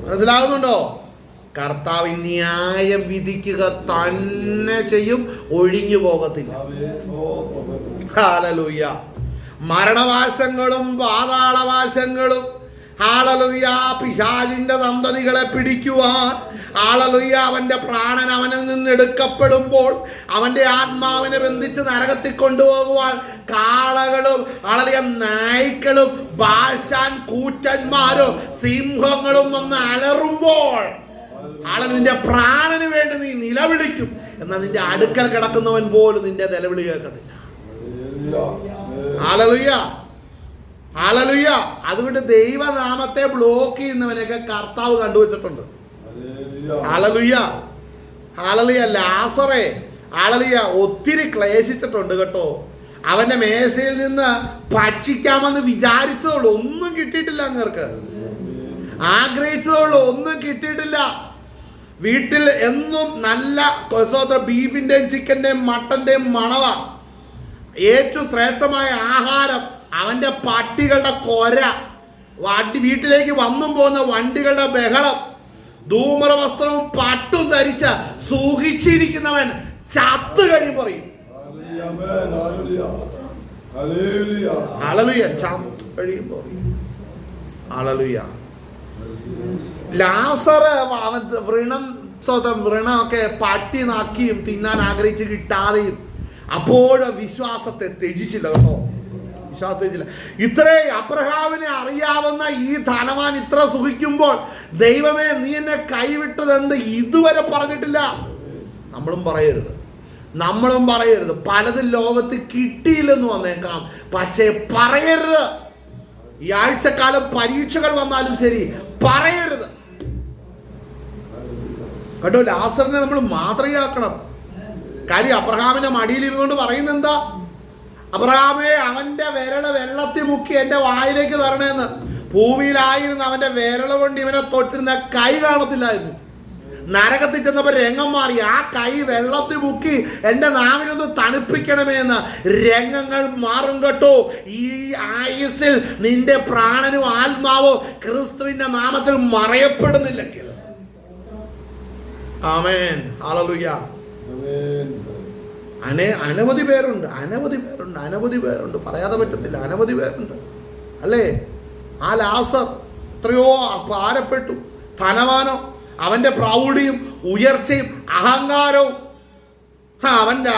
മനസ്സിലാകുന്നുണ്ടോ? കർത്താവ് ന്യായം വിധിക്കുക തന്നെ ചെയ്യും, ഒഴിഞ്ഞു പോകത്തില്ല. ഹല്ലേലൂയ. മരണവാസങ്ങളും പാതാളവാസങ്ങളും ഹല്ലേലൂയ പിശാചിന്റെ സന്തതികളെ പിടിക്കുവാൻ ഹല്ലേലൂയ അവന്റെ പ്രാണൻ അവനിൽ നിന്ന് എടുക്കപ്പെടുമ്പോൾ അവന്റെ ആത്മാവിനെ ബന്ധിച്ച് നരകത്തിൽ കൊണ്ടുപോകുവാൻ കാളകളും ഹല്ലേലൂയ നായ്ക്കളും ബാശാൻ കൂറ്റന്മാരും സിംഹങ്ങളും വന്ന് അലറുമ്പോൾ നിന്റെ പ്രാണന് വേണ്ടി നീ നിലവിളിക്കും. എന്നാൽ നിന്റെ അടുക്കൽ കിടക്കുന്നവൻ പോലും നിന്റെ നിലവിളി കേൾക്കത്തില്ല. ഹല്ലേലൂയ. അതുകൊണ്ട് ദൈവനാമത്തെ ബ്ലോക്ക് ചെയ്യുന്നവനൊക്കെ കർത്താവ് കണ്ടുവച്ചിട്ടുണ്ട്. ഹല്ലേലൂയ. ലാസറെ ഹല്ലേലൂയ ഒത്തിരി ക്ലേശിച്ചിട്ടുണ്ട് കേട്ടോ. അവന്റെ മേശയിൽ നിന്ന് ഭക്ഷിക്കാമെന്ന് വിചാരിച്ചതുള്ളൂ, ഒന്നും കിട്ടിയിട്ടില്ല. അങ്ങേർക്ക് ആഗ്രഹിച്ചതുള്ളൂ, ഒന്നും കിട്ടിയിട്ടില്ല. വീട്ടിൽ എന്നും നല്ല ബീഫിന്റെയും ചിക്കന്റെയും മട്ടന്റെയും മണവ, ഏറ്റവും ശ്രേഷ്ഠമായ ആഹാരം. അവന്റെ പട്ടികളുടെ കൊര, വീട്ടിലേക്ക് വന്നും പോകുന്ന വണ്ടികളുടെ ബഹളം, ധൂമ്ര വസ്ത്രവും പട്ടും ധരിച്ച സൂഹിച്ചിരിക്കുന്നവൻ ചത്തു കഴിയും പറയും. ഹല്ലേലൂയ. ചത്തു കഴിയും പറയും. ഹല്ലേലൂയ. ലാസറ് വ്രണമൊക്കെ പട്ടി നാക്കിയും തിന്നാൻ ആഗ്രഹിച്ച് കിട്ടാതെയും അപ്പോഴും വിശ്വാസത്തെ ത്യജിച്ചില്ല കേട്ടോ. വിശ്വാസിച്ചില്ല. ഇത്രേ അബ്രഹാമിനെ അറിയാവുന്ന ഈ ധനവാൻ ഇത്ര സുഖിക്കുമ്പോൾ ദൈവമേ നീ എന്നെ കൈവിട്ടതെന്ത് ഇതുവരെ പറഞ്ഞിട്ടില്ല. നമ്മളും പറയരുത്. നമ്മളും പറയരുത്. പലതും ലോകത്ത് കിട്ടിയില്ലെന്ന് വന്നേക്കാം, പക്ഷേ പറയരുത്. ഈ ആഴ്ചക്കാലം പരീക്ഷകൾ വന്നാലും ശരി, പറയരുത് കേട്ടോ. ലാസറിനെ നമ്മൾ മാതൃകയാക്കണം. കാര്യം അബ്രഹാമിന്റെ മടിയിലിരുന്നുകൊണ്ട് പറയുന്നത് എന്താ? അബ്രഹാമേ, അവന്റെ വിരള് വെള്ളത്തിൽ മുക്കി എന്റെ വായിലേക്ക് തരണേന്ന്. ഭൂമിയിലായിരുന്ന അവന്റെ വിരള് കൊണ്ട് ഇവനെ തൊട്ടിരുന്ന കൈ കാണത്തില്ലായിരുന്നു. നരകത്തിൽ ചെന്നപ്പോ രംഗം മാറി. ആ കൈ വെള്ളത്തിൽ മുക്കി എന്റെ നാവിനൊന്ന് തണുപ്പിക്കണമേന്ന് രംഗങ്ങൾ മാറും കേട്ടോ. ഈ ആയുസ്സിൽ നിന്റെ പ്രാണനും ആത്മാവോ ക്രിസ്തുവിന്റെ നാമത്തിൽ മറയപ്പെടുന്നില്ലെങ്കിൽ, ആമേൻ, ഹല്ലേലൂയ. അനവധി പേരുണ്ട്, പറയാതെ പറ്റത്തില്ല. അനവധി പേരുണ്ട് അല്ലേ? ആ ലാസർ എത്രയോ ഭാരപ്പെട്ടു. ധനവാനോ, അവന്റെ പ്രൗഢിയും ഉയർച്ചയും അഹങ്കാരവും, അവന്റെ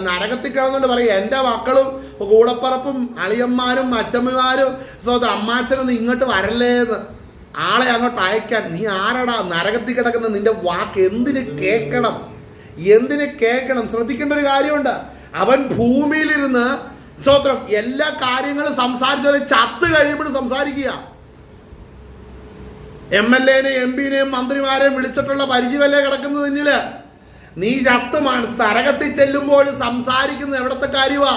നരകത്തിൽ കിടന്നുകൊണ്ട് പറയും, എന്റെ മക്കളും കൂടപ്പറപ്പും അളിയന്മാരും അച്ചമ്മമാരും അമ്മാച്ചനൊന്നും ഇങ്ങോട്ട് വരല്ലേന്ന്, ആളെ അങ്ങോട്ട് അയക്കാൻ. നീ ആരടാ നരകത്തിൽ കിടക്കുന്ന? നിന്റെ വാക്ക് എന്തിന് കേൾക്കണം? ശ്രദ്ധിക്കേണ്ട ഒരു കാര്യമുണ്ട്. അവൻ ഭൂമിയിലിരുന്ന് സ്തോത്രം എല്ലാ കാര്യങ്ങളും സംസാരിച്ചാലും ചത്ത് കഴിയുമ്പോഴും സംസാരിക്കുക. MLA-നെയും MP-നെയും മന്ത്രിമാരെയും വിളിച്ചിട്ടുള്ള പരിചയമല്ലേ കിടക്കുന്നത് നിന്നില്? നീ ചത്ത് നരകത്തിൽ ചെല്ലുമ്പോൾ സംസാരിക്കുന്നത് എവിടത്തെ കാര്യമാ?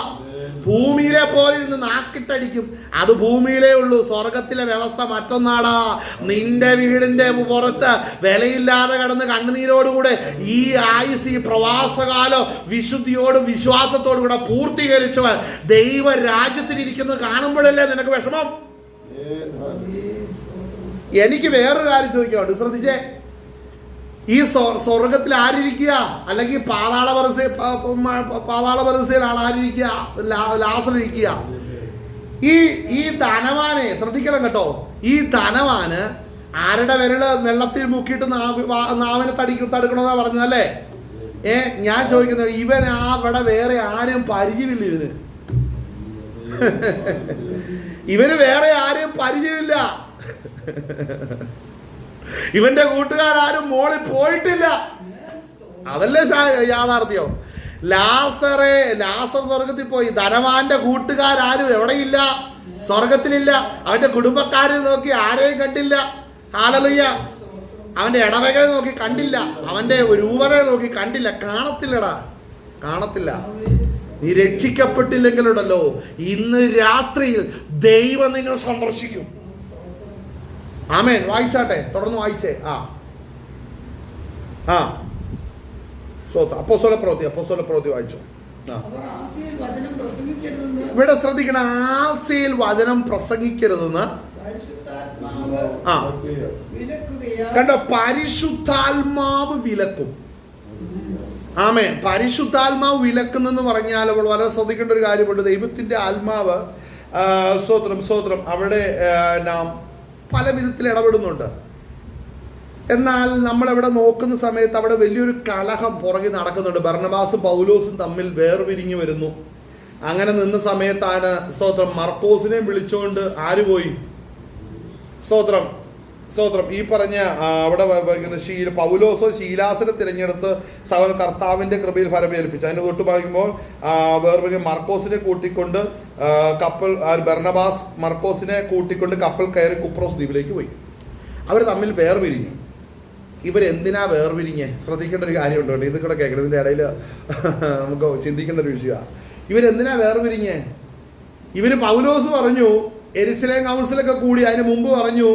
ഭൂമിയിലെ പോലെ ഇരുന്ന് നാക്കിട്ടടിക്കും. അത് ഭൂമിയിലേ ഉള്ളൂ. സ്വർഗത്തിലെ വ്യവസ്ഥ മറ്റൊന്നാടാ. നിന്റെ വീടിന്റെ പുറത്ത് വിലയില്ലാതെ കിടന്ന് കണ്ണുനീരോടുകൂടെ ഈ ആയുസ്, ഈ പ്രവാസകാലോ വിശുദ്ധിയോടും വിശ്വാസത്തോടും കൂടെ പൂർത്തീകരിച്ചവൻ ദൈവ രാജ്യത്തിലിരിക്കുന്നത് കാണുമ്പോഴല്ലേ നിനക്ക് വിഷമം? എനിക്ക് വേറൊരു കാര്യം ചോദിക്കാറുണ്ട്, ശ്രദ്ധിച്ചേ. ഈ സ്വർഗത്തിൽ ആരിരിക്കുക? അല്ലെങ്കിൽ പാതാള പരസ്യയിലാണ് ആരിരിക്കുക? ലാസർ ഇരിക്കുക. ഈ ധനവാനെ ശ്രദ്ധിക്കണം കേട്ടോ. ഈ ധനവാന് ആരുടെ വിരല് വെള്ളത്തിൽ മുക്കിയിട്ട് നാവിനെ തടുക്കണമെന്നാ പറഞ്ഞതല്ലേ? ഞാൻ ചോദിക്കുന്നത്, ഇവൻ അവിടെ വേറെ ആരും പരിചയമില്ല. ഇവന് വേറെ ആരും പരിചയമില്ല. ഇവന്റെ കൂട്ടുകാരും മോളിൽ പോയിട്ടില്ല. അതല്ലേ യാഥാർത്ഥ്യം. ലാസർ സ്വർഗത്തിൽ പോയി. ധനവാന്റെ കൂട്ടുകാരും എവിടെയില്ല? സ്വർഗത്തിലില്ല. അവന്റെ കുടുംബക്കാരെ നോക്കി ആരെയും കണ്ടില്ല. ഹല്ലേലൂയ. അവന്റെ ഇടവകയെ നോക്കി കണ്ടില്ല. അവന്റെ രൂപരെ നോക്കി കണ്ടില്ല. കാണത്തില്ല. നീ രക്ഷിക്കപ്പെട്ടില്ലെങ്കിലുണ്ടല്ലോ, ഇന്ന് രാത്രിയിൽ ദൈവം നിന്നെ സന്ദർശിക്കും. ആമേൻ. വായിച്ചാട്ടെ, തുടർന്ന് വായിച്ചേ. അപ്പോസ്തല പ്രവൃത്തി വായിച്ചു. ഇവിടെ ശ്രദ്ധിക്കണം, ആസിയിൽ വചനം പ്രസംഗിക്കരുതെന്ന് കണ്ടോ. പരിശുദ്ധാത്മാവ് വിലക്കും. ആമേൻ. പരിശുദ്ധാത്മാവ് വിലക്കുന്നെന്ന് പറഞ്ഞാൽ അവൾ വളരെ ശ്രദ്ധിക്കേണ്ട ഒരു കാര്യമുണ്ട്. ദൈവത്തിന്റെ ആത്മാവ് സ്തോത്രം അവിടെ നാം പല വിധത്തിൽ ഇടപെടുന്നുണ്ട്. എന്നാൽ നമ്മളവിടെ നോക്കുന്ന സമയത്ത് അവിടെ വലിയൊരു കലഹം പുറകെ നടക്കുന്നുണ്ട്. ബർന്നബാസും പൗലോസും തമ്മിൽ വേർപിരിഞ്ഞു വരുന്നു. അങ്ങനെ നിന്ന സമയത്താണ് സ്തോത്രം മർക്കോസിനെ വിളിച്ചുകൊണ്ട് ആര് പോയി? സ്തോത്രം ഈ പറഞ്ഞ അവിടെ പൗലോസോ ശീലാസിനെ തിരഞ്ഞെടുത്ത് സകല കർത്താവിന്റെ കൃപയിൽ ഫലമേൽപ്പിച്ചു. അതിന് തൊട്ട് പറയുമ്പോൾ വേർപിരിഞ്ഞ മർക്കോസിനെ കൂട്ടിക്കൊണ്ട് ബർന്നബാസ് മർക്കോസിനെ കൂട്ടിക്കൊണ്ട് കപ്പൽ കയറി കുപ്രോസ് ദ്വീപിലേക്ക് പോയി. അവർ തമ്മിൽ വേർപിരിഞ്ഞു. ഇവരെന്തിനാ വേർപിരിഞ്ഞേ? ശ്രദ്ധിക്കേണ്ട ഒരു കാര്യമുണ്ട്. ഇത് കൂടെ കേൾക്കണം. ഇതിന്റെ ഇടയിൽ നമുക്ക് ചിന്തിക്കേണ്ട ഒരു വിഷയമാണ്. ഇവരെന്തിനാ വേർപിരിഞ്ഞേ? പൗലോസ് പറഞ്ഞു യെരുശലേം കൗൺസിലൊക്കെ കൂടി അതിന് മുമ്പ് പറഞ്ഞു,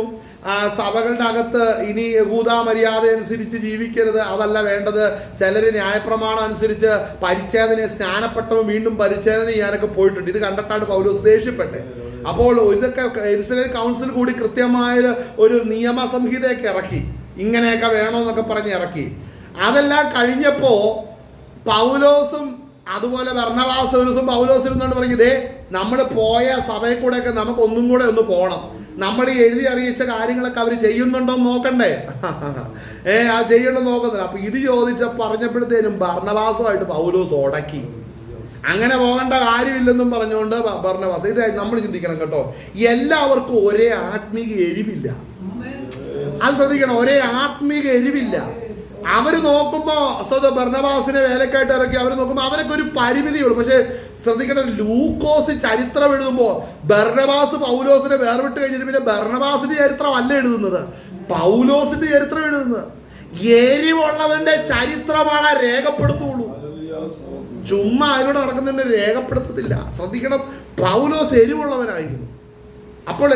സഭകളുടെ അകത്ത് ഇനി യഹൂദ മര്യാദ അനുസരിച്ച് ജീവിക്കരുത്, അതല്ല വേണ്ടത്. ചിലര് ന്യായപ്രമാണം അനുസരിച്ച് പരിച്ഛേദന, സ്നാനപ്പെട്ടവൻ വീണ്ടും പരിച്ഛേദന ചെയ്യാനൊക്കെ പോയിട്ടുണ്ട്. ഇത് കണ്ടിട്ടാണ് പൗലോസ് ദേഷ്യപ്പെട്ടെ. അപ്പോൾ ഇതൊക്കെ യെരുശലേം കൗൺസിൽ കൂടി കൃത്യമായ ഒരു നിയമസംഹിതയൊക്കെ ഇറക്കി, ഇങ്ങനെയൊക്കെ വേണമെന്നൊക്കെ പറഞ്ഞ് ഇറക്കി. അതെല്ലാം കഴിഞ്ഞപ്പോ പൗലോസും അതുപോലെ ബർന്നബാസും പൗലോസിരുന്നോണ്ട് പറഞ്ഞു, ഇതേ നമ്മൾ പോയ സഭയിൽ കൂടെയൊക്കെ നമുക്ക് ഒന്നും കൂടെ ഒന്ന് പോകണം. നമ്മൾ ഈ എഴുതി അറിയിച്ച കാര്യങ്ങളൊക്കെ അവർ ചെയ്യുന്നുണ്ടോ നോക്കണ്ടേ? അത് ചെയ്യണ്ടോ നോക്കുന്നില്ല. അപ്പൊ ഇത് പറഞ്ഞപ്പോഴത്തേനും ബർന്നബാസുമായിട്ട് പൗലോസ് ഉടക്കി. അങ്ങനെ പോകേണ്ട കാര്യമില്ലെന്നും പറഞ്ഞുകൊണ്ട് ബർന്നബാസ്. ഇത് നമ്മൾ ചിന്തിക്കണം കേട്ടോ. എല്ലാവർക്കും ഒരേ ആത്മീക എരിവില്ല. അത് ശ്രദ്ധിക്കണം. ഒരേ ആത്മീക എരിവില്ല. അവര് നോക്കുമ്പോ ബർന്നബാസിനെ വേലക്കായിട്ട് ഇറക്കി അവര് നോക്കുമ്പോ അവരൊക്കെ ഒരു പരിമിതിയുള്ളൂ. പക്ഷെ ശ്രദ്ധിക്കണം, ലൂക്കോസ് ചരിത്രം എഴുതുമ്പോ ബർന്നബാസ് പൗലോസിനെ വേർവിട്ട് കഴിഞ്ഞിട്ട് പിന്നെ ബർന്നബാസിന്റെ ചരിത്രം അല്ല എഴുതുന്നത്, പൗലോസിന്റെ ചരിത്രം എഴുതുന്നത്. എരിവുള്ളവന്റെ ചരിത്രമാണ് രേഖപ്പെടുത്തുള്ളൂ. ചുമ്മാ അതിലൂടെ നടക്കുന്നതിന്റെ രേഖപ്പെടുത്തത്തില്ല. ശ്രദ്ധിക്കണം, പൗലോസ് എരിവുള്ളവനായിരുന്നു. അപ്പോൾ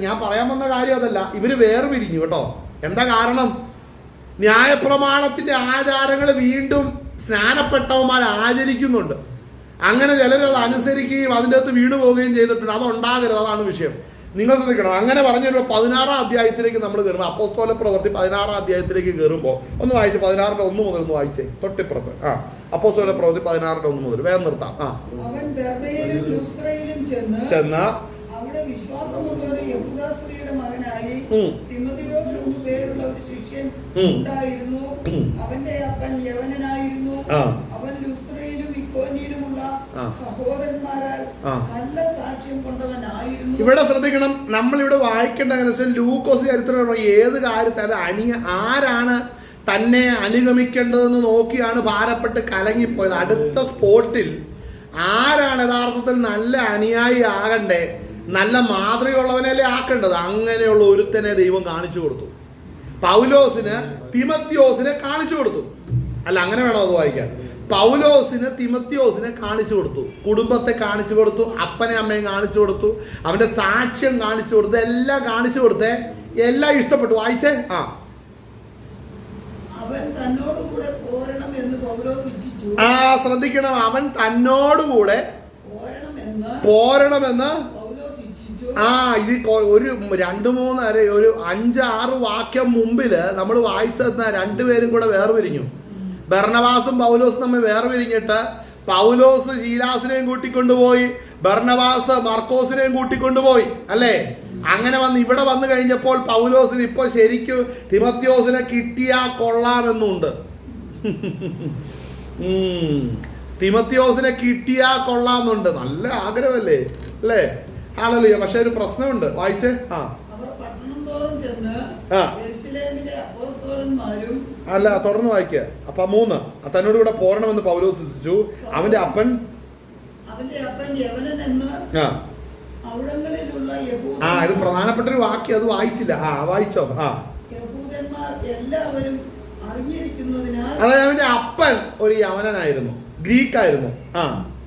ഞാൻ പറയാൻ വന്ന കാര്യം അതല്ല, ഇവര് വേർപിരിഞ്ഞു കേട്ടോ. എന്താ കാരണം? ന്യായപ്രമാണത്തിന്റെ ആചാരങ്ങൾ വീണ്ടും സ്നാനപ്പെട്ടവന്മാർ ആചരിക്കുന്നുണ്ട്. അങ്ങനെ ചിലരത് അനുസരിക്കുകയും അതിൻ്റെ അകത്ത് വീണു പോവുകയും ചെയ്തിട്ടുണ്ട്. അതുണ്ടാകരുത്, അതാണ് വിഷയം. നിങ്ങൾ ശ്രദ്ധിക്കണം. അങ്ങനെ പറഞ്ഞൊരു 16-ാം അധ്യായത്തിലേക്ക് നമ്മൾ കയറുമ്പോൾ, അപ്പോസ്തല പ്രവൃത്തി 16-ാം അധ്യായത്തിലേക്ക് കയറുമ്പോൾ ഒന്ന് വായിച്ച് 16-ന്റെ 1 മുതൽ ഒന്ന് വായിച്ചേ. തൊട്ടിപ്പുറത്ത് അപ്പോസ്തല പ്രവൃത്തി 16-ന്റെ 1 മുതൽ വേഗം നിർത്താം. അവൻ ദെർബയിലും ലുസ്ത്രയിലും ചെന്ന് അവിടെ വിശ്വാസമുള്ള ഒരു യഹൂദ സ്ത്രീയുടെ മകനായി തിമോഥെയോസ് എന്നു പേരുള്ള ഒരു ശിഷ്യൻ ഉണ്ടായിരുന്നു. അവന്റെ അപ്പൻ യവനനായിരുന്നു. അവൻ ലുസ്ത്രയിലും ഇക്കോന്യയിലുമുള്ള സഹോദരന്മാരാൽ നല്ല സാക്ഷ്യം കൊണ്ടവനായിരുന്നു. ഇവിടെ ശ്രദ്ധിക്കണം, നമ്മളിവിടെ വായിക്കേണ്ട ലൂക്കോസ് ചരിത്രം ഏത് കാര്യത്തിൽ ആരാണ് തന്നെ അനുഗമിക്കേണ്ടതെന്ന് നോക്കിയാണ് ഭാരപ്പെട്ട് കലങ്ങിപ്പോയത്. അടുത്ത സ്പോട്ടിൽ ആരാണ് യഥാർത്ഥത്തിൽ നല്ല അനുയായി ആകണ്ടേ, നല്ല മാതൃകയുള്ളവനല്ലേ ആക്കേണ്ടത്, അങ്ങനെയുള്ള ഒരുത്തനെ ദൈവം കാണിച്ചു കൊടുത്തു. പൗലോസിന് തിമോഥെയോസിനെ കാണിച്ചു കൊടുത്തു. അല്ല, അങ്ങനെ വേണോ അത് വായിക്കാൻ? പൗലോസിന് തിമോഥെയോസിനെ കാണിച്ചു കൊടുത്തു, കുടുംബത്തെ കാണിച്ചു കൊടുത്തു, അപ്പനെ അമ്മയും കാണിച്ചു കൊടുത്തു, അവന്റെ സാക്ഷ്യം കാണിച്ചു കൊടുത്തു, എല്ലാം കാണിച്ചു കൊടുത്തേ. എല്ലാം ഇഷ്ടപ്പെട്ടു. വായിച്ചേ. അവൻ തന്നോടുകൂടെ പോരണം എന്ന് പൗലോസ് ഇച്ഛിച്ചു. ശ്രദ്ധിക്കണം, അവൻ തന്നോടുകൂടെ പോരണമെന്ന് ഇത് ഒരു 2-3 ഒരു 5-6 വാക്യം മുമ്പില് നമ്മൾ വായിച്ചെന്ന രണ്ടുപേരും കൂടെ വേർപിരിഞ്ഞു. ബർന്നബാസും പൗലോസും തമ്മിൽ വേർപിരിഞ്ഞിട്ട് പൗലോസ് ശീലാസിനെയും കൂട്ടിക്കൊണ്ടുപോയി, ബർന്നബാസ് മർക്കോസിനെയും കൂട്ടിക്കൊണ്ടുപോയി, അല്ലേ? അങ്ങനെ ഇവിടെ വന്നു കഴിഞ്ഞപ്പോൾ പൗലോസിന് ഇപ്പൊ ശരിക്കും തിമോഥെയോസിനെ കിട്ടിയാ കൊള്ളാമെന്നുണ്ട്. തിമോഥെയോസിനെ കിട്ടിയാ കൊള്ളാമെന്നുണ്ട്. നല്ല ആഗ്രഹമല്ലേ, അല്ലേ? ഹല്ലേലൂയ. പക്ഷെ ഒരു പ്രശ്നമുണ്ട്. വായിച്ചേ. അല്ല, തുടർന്ന് വായിക്കുക. അപ്പൊ 3 തന്നോട് കൂടെ പോരണമെന്ന് പൗലോസ് ഇച്ഛിച്ചു. അവന്റെ അപ്പൻ ഇത് പ്രധാനപ്പെട്ട ഒരു വാക്യം, അത് വായിച്ചില്ല. വായിച്ചോ. അതായത് അവന്റെ അപ്പൻ ഒരു യവനനായിരുന്നു, ഗ്രീക്കായിരുന്നു.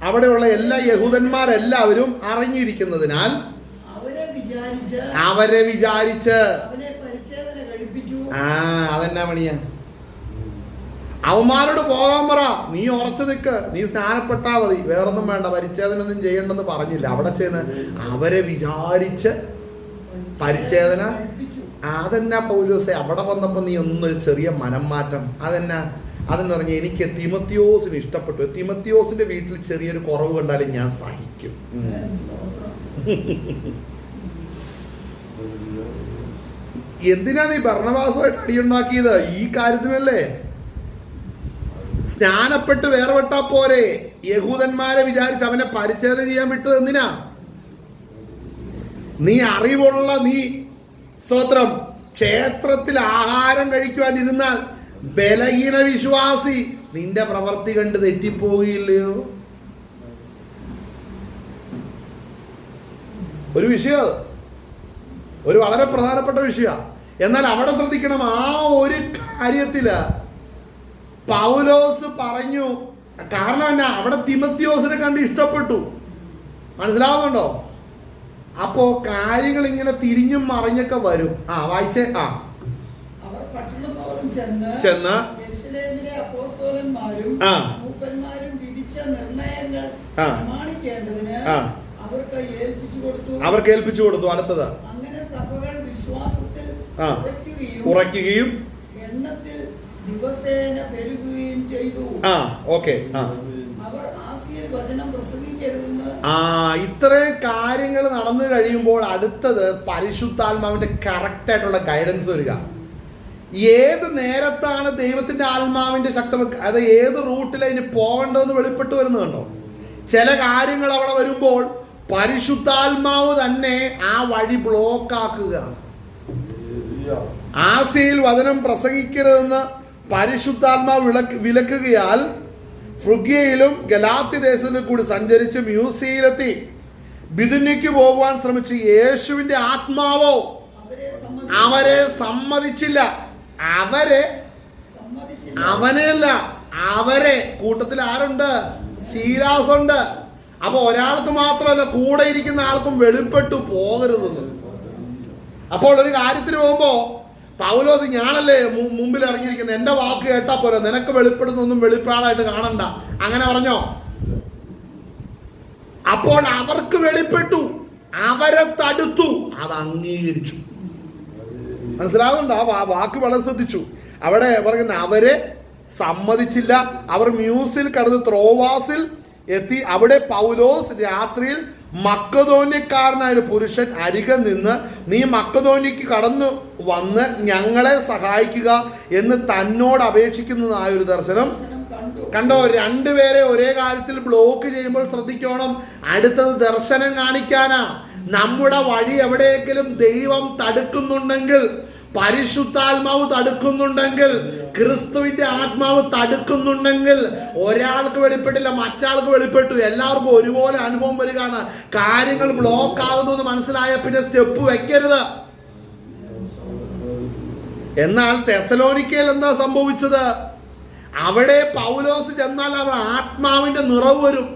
അവിടെയുള്ള എല്ലാ യഹൂദന്മാരെല്ലാവരും അറിഞ്ഞിരിക്കുന്നതിനാൽ അവരെ വിചാരിച്ച് അതെന്നാ പണിയാ? അവന്മാരോട് പോകാൻ പറ, നീ ഉറച്ചു നിൽക്ക്, നീ സ്നാനപ്പെട്ടാ മതി, വേറൊന്നും വേണ്ട, പരിച്ഛേദനൊന്നും ചെയ്യണ്ടെന്ന് പറഞ്ഞില്ല. അവിടെ ചെന്ന് അവരെ വിചാരിച്ച് പരിച്ഛേദന. അതെന്നാ പൗലോസേ, അവിടെ വന്നപ്പോ നീ ഒന്നൊരു ചെറിയ മനം മാറ്റം? അതെന്ന് പറഞ്ഞ എനിക്ക് തിമോഥെയോസിന് ഇഷ്ടപ്പെട്ടു. തിമോഥെയോസിന്റെ വീട്ടിൽ ചെറിയൊരു കുറവ് കണ്ടാലും ഞാൻ സഹിക്കും. എന്തിനാ നീ ബർന്നബാസുമായിട്ട് അടിയുണ്ടാക്കിയത്? ഈ കാര്യത്തിനല്ലേ. സ്നാനപ്പെട്ട് വേർപെട്ടാ പോരെ? യഹൂദന്മാരെ വിചാരിച്ച് അവനെ പരിച്ഛേദന ചെയ്യാൻ വിട്ടത് എന്തിനാ? നീ അറിവുള്ള നീ സ്തോത്രം ക്ഷേത്രത്തിൽ ആഹാരം കഴിക്കുവാനിരുന്നാൽ ബലഹീന വിശ്വാസി നിന്റെ പ്രവൃത്തി കണ്ട് തെറ്റിപ്പോകില്ലയോ? ഒരു വിഷയം, ഒരു വളരെ പ്രധാനപ്പെട്ട വിഷയം. എന്നാൽ അവിടെ ശ്രദ്ധിക്കണം, ആ ഒരു കാര്യത്തില് പൗലോസ് പറഞ്ഞു. കാരണം എന്നാ? അവിടെ തിമോഥെയോസിനെ കണ്ട് ഇഷ്ടപ്പെട്ടു. മനസ്സിലാവുന്നുണ്ടോ? അപ്പോ കാര്യങ്ങൾ ഇങ്ങനെ തിരിഞ്ഞും മറിഞ്ഞൊക്കെ വരും. വായിച്ചേ. അവർ പട്ടണത്തോളം ചെന്ന് യെരൂശലേമിലെ അപ്പോസ്തലന്മാരും മൂപ്പന്മാരും വിധിച്ച നിർണയങ്ങൾ പ്രമാണിക്കേണ്ടതിന് അവർക്ക് ഏൽപ്പിച്ചു കൊടുത്തു. അടുത്തത്, അങ്ങനെ സഭകൾ വിശ്വാസത്തിൽ ഉറയ്ക്കുകയും എണ്ണത്തിൽ ദിവസേന പെരുകുകയും ചെയ്തു. അവർ ആസിയയിൽ വചനം പ്രസംഗിക്കരുതെന്ന്. ഇത്രയും കാര്യങ്ങൾ നടന്നു കഴിയുമ്പോൾ അടുത്തത് പരിശുദ്ധാത്മാവിന്റെ കറക്റ്റ് ആയിട്ടുള്ള ഗൈഡൻസ് വരിക. ഏത് നേരത്താണ് ദൈവത്തിന്റെ ആത്മാവിന്റെ ശക്തി, അത് ഏത് റൂട്ടിലാണ് പോകേണ്ടതെന്ന് വെളിപ്പെട്ട് വരുന്നുണ്ടോ? ചില കാര്യങ്ങൾ അവിടെ വരുമ്പോൾ പരിശുദ്ധാത്മാവ് തന്നെ ആ വഴി ബ്ലോക്ക് ആക്കുക. ആസിയയിൽ വചനം പ്രസംഗിക്കരുതെന്ന് പരിശുദ്ധാത്മാവ് വിലക്കുകയാൽ ഫ്രുഗ്യയിലും ഗലാത്യ ദേശത്തിലും കൂടി സഞ്ചരിച്ച് മ്യൂസിയയിലെത്തി. ബിഥുന്യയ്ക്ക് പോകുവാൻ ശ്രമിച്ച് യേശുവിന്റെ ആത്മാവോ അവരെ സമ്മതിച്ചില്ല. അവനെയല്ല, അവരെ. കൂട്ടത്തിൽ ആരുണ്ട്? ശീലാസുണ്ട്. അപ്പൊ ഒരാൾക്ക് മാത്രമല്ല, കൂടെ ഇരിക്കുന്ന ആൾക്കും വെളിപ്പെട്ടു പോകരുതെന്ന്. അപ്പോൾ ഒരു കാര്യത്തിന് പോകുമ്പോ പൗലോസ്, ഞാനല്ലേ മുമ്പിൽ ഇറങ്ങിയിരിക്കുന്നത്, എന്റെ വാക്ക് കേട്ടാ പോരാ, നിനക്ക് വെളിപ്പെടുന്നൊന്നും വെളിപ്പാടായിട്ട് കാണണ്ട, അങ്ങനെ പറഞ്ഞോ? അപ്പോൾ അവർക്ക് വെളിപ്പെട്ടു, അവരെ തടുത്തു, അത് അംഗീകരിച്ചു. മനസ്സിലാകുന്നുണ്ട്? ആ വാക്ക് വളരെ ശ്രദ്ധിച്ചു. അവിടെ പറയുന്ന അവരെ സമ്മതിച്ചില്ല. അവർ മ്യൂസിൽ കടന്ന് ത്രോവാസിൽ എത്തി. അവിടെ പൗലോസ് രാത്രിയിൽ മക്കതോന്യക്കാരനായ ഒരു പുരുഷൻ അരികെ നിന്ന്, നീ മക്കതോന്യക്ക് കടന്നു വന്ന് ഞങ്ങളെ സഹായിക്കുക എന്ന് തന്നോട് അപേക്ഷിക്കുന്നതായ ഒരു ദർശനം കണ്ടോ? രണ്ടുപേരെ ഒരേ കാര്യത്തിൽ ബ്ലോക്ക് ചെയ്യുമ്പോൾ ശ്രദ്ധിക്കണം, അടുത്തത് ദർശനം കാണിക്കാനാ. നമ്മുടെ വഴി എവിടെയെങ്കിലും ദൈവം തടുക്കുന്നുണ്ടെങ്കിൽ, പരിശുദ്ധാത്മാവ് തടുക്കുന്നുണ്ടെങ്കിൽ, ക്രിസ്തുവിന്റെ ആത്മാവ് തടുക്കുന്നുണ്ടെങ്കിൽ, ഒരാൾക്ക് വെളിപ്പെട്ടില്ല, മറ്റാൾക്ക് വെളിപ്പെട്ടു, എല്ലാവർക്കും ഒരുപോലെ അനുഭവം വരികയാണ്. കാര്യങ്ങൾ ബ്ലോക്ക് ആകുന്നു എന്ന് മനസ്സിലായ പിന്നെ സ്റ്റെപ്പ് വെക്കരുത്. എന്നാൽ തെസലോനിക്കയിൽ എന്താ സംഭവിച്ചത്? അവിടെ പൗലോസ് ചെന്നാൽ അവർ ആത്മാവിന്റെ നിറവ് വരും,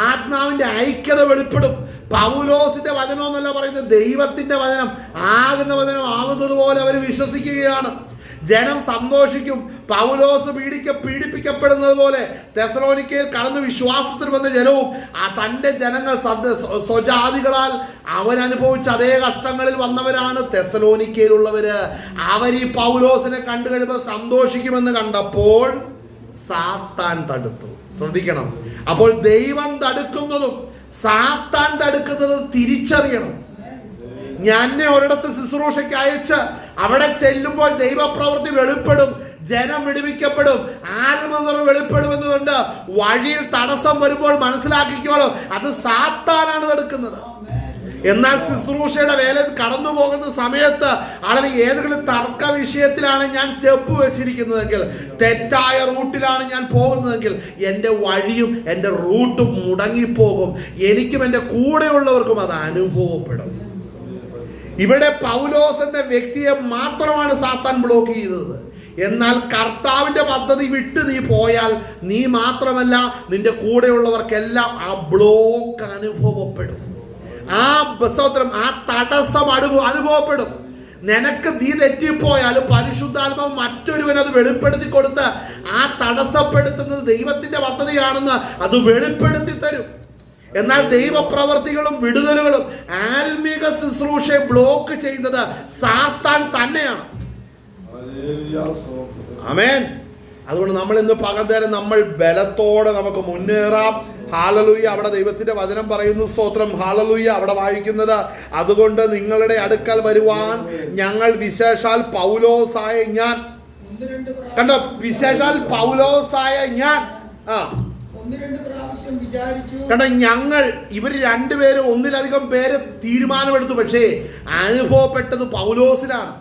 ആത്മാവിന്റെ ഐക്യത വെളിപ്പെടും. പൗലോസിന്റെ വചനം എന്നല്ല പറയുന്നത്, ദൈവത്തിന്റെ വചനം ആകുന്ന വചനം ആകുന്നത് പോലെ അവർ വിശ്വസിക്കുകയാണ്. ജനം സന്തോഷിക്കും. പൗലോസ് പീഡിപ്പിക്കപ്പെടുന്നത് പോലെ തെസലോനിക്കയിൽ കടന്നു വിശ്വാസത്തിൽ വന്ന ജനവും തന്റെ ജനങ്ങൾ സ്വജാതികളാൽ അവരനുഭവിച്ച അതേ കഷ്ടങ്ങളിൽ വന്നവരാണ് തെസലോനിക്കയിലുള്ളവര്. അവർ ഈ പൗലോസിനെ കണ്ടു കഴിയുമ്പോൾ സന്തോഷിക്കുമെന്ന് കണ്ടപ്പോൾ സാത്താൻ തടുത്തു. ശ്രദ്ധിക്കണം. അപ്പോൾ ദൈവം തടുക്കുന്നതും സാത്താൻ തടുക്കുന്നതും തിരിച്ചറിയണം. ഞാൻ ഒരിടത്ത് ശുശ്രൂഷയ്ക്ക് അയച്ച് അവിടെ ചെല്ലുമ്പോൾ ദൈവപ്രവൃത്തി വെളിപ്പെടും, ജനം വിടുവിക്കപ്പെടും, ആത്മനിറവ് വെളിപ്പെടുമെന്നുകൊണ്ട് വഴിയിൽ തടസ്സം വരുമ്പോൾ മനസ്സിലാക്കിക്കോളൂ, അത് സാത്താനാണ് തടുക്കുന്നത്. എന്നാൽ ശുശ്രൂഷയുടെ വേല കടന്നു പോകുന്ന സമയത്ത് അല്ലെങ്കിൽ ഏതെങ്കിലും തർക്ക വിഷയത്തിലാണ് ഞാൻ സ്റ്റെപ്പ് വെച്ചിരിക്കുന്നതെങ്കിൽ, തെറ്റായ റൂട്ടിലാണ് ഞാൻ പോകുന്നതെങ്കിൽ, എൻ്റെ വഴിയും എൻ്റെ റൂട്ടും മുടങ്ങിപ്പോകും. എനിക്കും എൻ്റെ കൂടെയുള്ളവർക്കും അത് അനുഭവപ്പെടും. ഇവിടെ പൗലോസ് എന്ന വ്യക്തിയെ മാത്രമാണ് സാത്താൻ ബ്ലോക്ക് ചെയ്തത്. എന്നാൽ കർത്താവിന്റെ പദ്ധതി വിട്ട് നീ പോയാൽ നീ മാത്രമല്ല, നിന്റെ കൂടെയുള്ളവർക്കെല്ലാം ആ ബ്ലോക്ക് അനുഭവപ്പെടും. ആ തടസ്സം അനുഭവപ്പെടും. നിനക്ക് നീ തെറ്റിപ്പോയാലും പരിശുദ്ധാത്മാവ് മറ്റൊരുവനത് വെളിപ്പെടുത്തി കൊടുത്ത് ആ തടസ്സപ്പെടുത്തുന്നത് ദൈവത്തിന്റെ പദ്ധതിയാണെന്ന് അത് വെളിപ്പെടുത്തി തരും. എന്നാൽ ദൈവപ്രവർത്തികളും വിടുതലുകളും ആത്മീക ശുശ്രൂഷയെ ബ്ലോക്ക് ചെയ്യുന്നത് സാത്താൻ തന്നെയാണ്. ആമേൻ. അതുകൊണ്ട് നമ്മൾ ഇന്ന് പകൽനേരം നമ്മൾ ബലത്തോടെ നമുക്ക് മുന്നേറാം. ഹാലലൂയ. അവിടെ ദൈവത്തിന്റെ വചനം പറയുന്നു. സ്തോത്രം. ഹാലലൂയ. അവിടെ വായിക്കുന്നത്, അതുകൊണ്ട് നിങ്ങളുടെ അടുക്കൽ വരുവാൻ ഞങ്ങൾ വിശേഷാൽ പൗലോസായ ഞാൻ. കണ്ടോ? വിശേഷാൽ പൗലോസായ ഞാൻ. കണ്ടോ? ഞങ്ങൾ, ഇവർ രണ്ടുപേരും ഒന്നിലധികം പേര് തീരുമാനമെടുത്തു. പക്ഷേ അനുഭവപ്പെട്ടത് പൗലോസിനാണ്.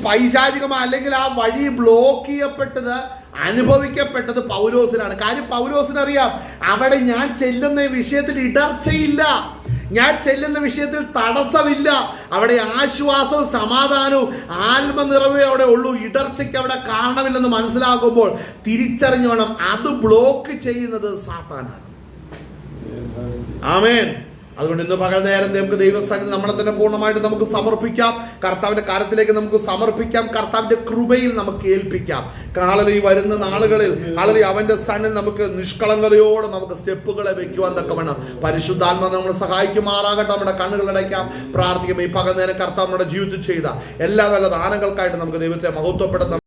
പൈശാചികമായ അല്ലെങ്കിൽ ആ വഴി ബ്ലോക്ക് ചെയ്യപ്പെട്ടത്, അനുഭവിക്കപ്പെട്ടത് പൗലോസിനാണ്. കാര്യം പൗലോസിനറിയാം, അവിടെ ഞാൻ ചെല്ലുന്ന വിഷയത്തിൽ ഇടർച്ചയില്ല, ഞാൻ ചെല്ലുന്ന വിഷയത്തിൽ തടസ്സമില്ല. അവിടെ ആശ്വാസവും സമാധാനവും ആത്മനിറവേ അവിടെ ഉള്ളൂ. ഇടർച്ചയ്ക്ക് അവിടെ കാരണമില്ലെന്ന് മനസ്സിലാക്കുമ്പോൾ തിരിച്ചറിഞ്ഞോണം, അത് ബ്ലോക്ക് ചെയ്യുന്നത് സാത്താനാണ്. ആമേൻ. അതുകൊണ്ട് ഇന്ന് പകൽ നേരം നമുക്ക് ദൈവസന്നിധി നമ്മളെ തന്നെ പൂർണ്ണമായിട്ട് നമുക്ക് സമർപ്പിക്കാം. കർത്താവിന്റെ കാര്യത്തിലേക്ക് നമുക്ക് സമർപ്പിക്കാം. കർത്താവിന്റെ കൃപയിൽ നമുക്ക് ഏൽപ്പിക്കാം. ഈ വരുന്ന നാളുകളിൽ അവന്റെ സന്നിധിയിൽ നമുക്ക് നിഷ്കളങ്കതയോടെ നമുക്ക് സ്റ്റെപ്പുകളെ വെക്കുവാൻ തക്കവണ്ണം പരിശുദ്ധാത്മാവ് നമ്മളെ സഹായിക്കുമാറാകട്ടെ. നമ്മുടെ കണ്ണുകൾ അടയ്ക്കാം, പ്രാർത്ഥിക്കാം. ഈ പകൽ നേരം കർത്താവ് നമ്മുടെ ജീവിതത്തിൽ ചെയ്ത എല്ലാ നല്ല ദാനങ്ങൾക്കായിട്ട് നമുക്ക് ദൈവത്തെ മഹത്വപ്പെടുത്താം.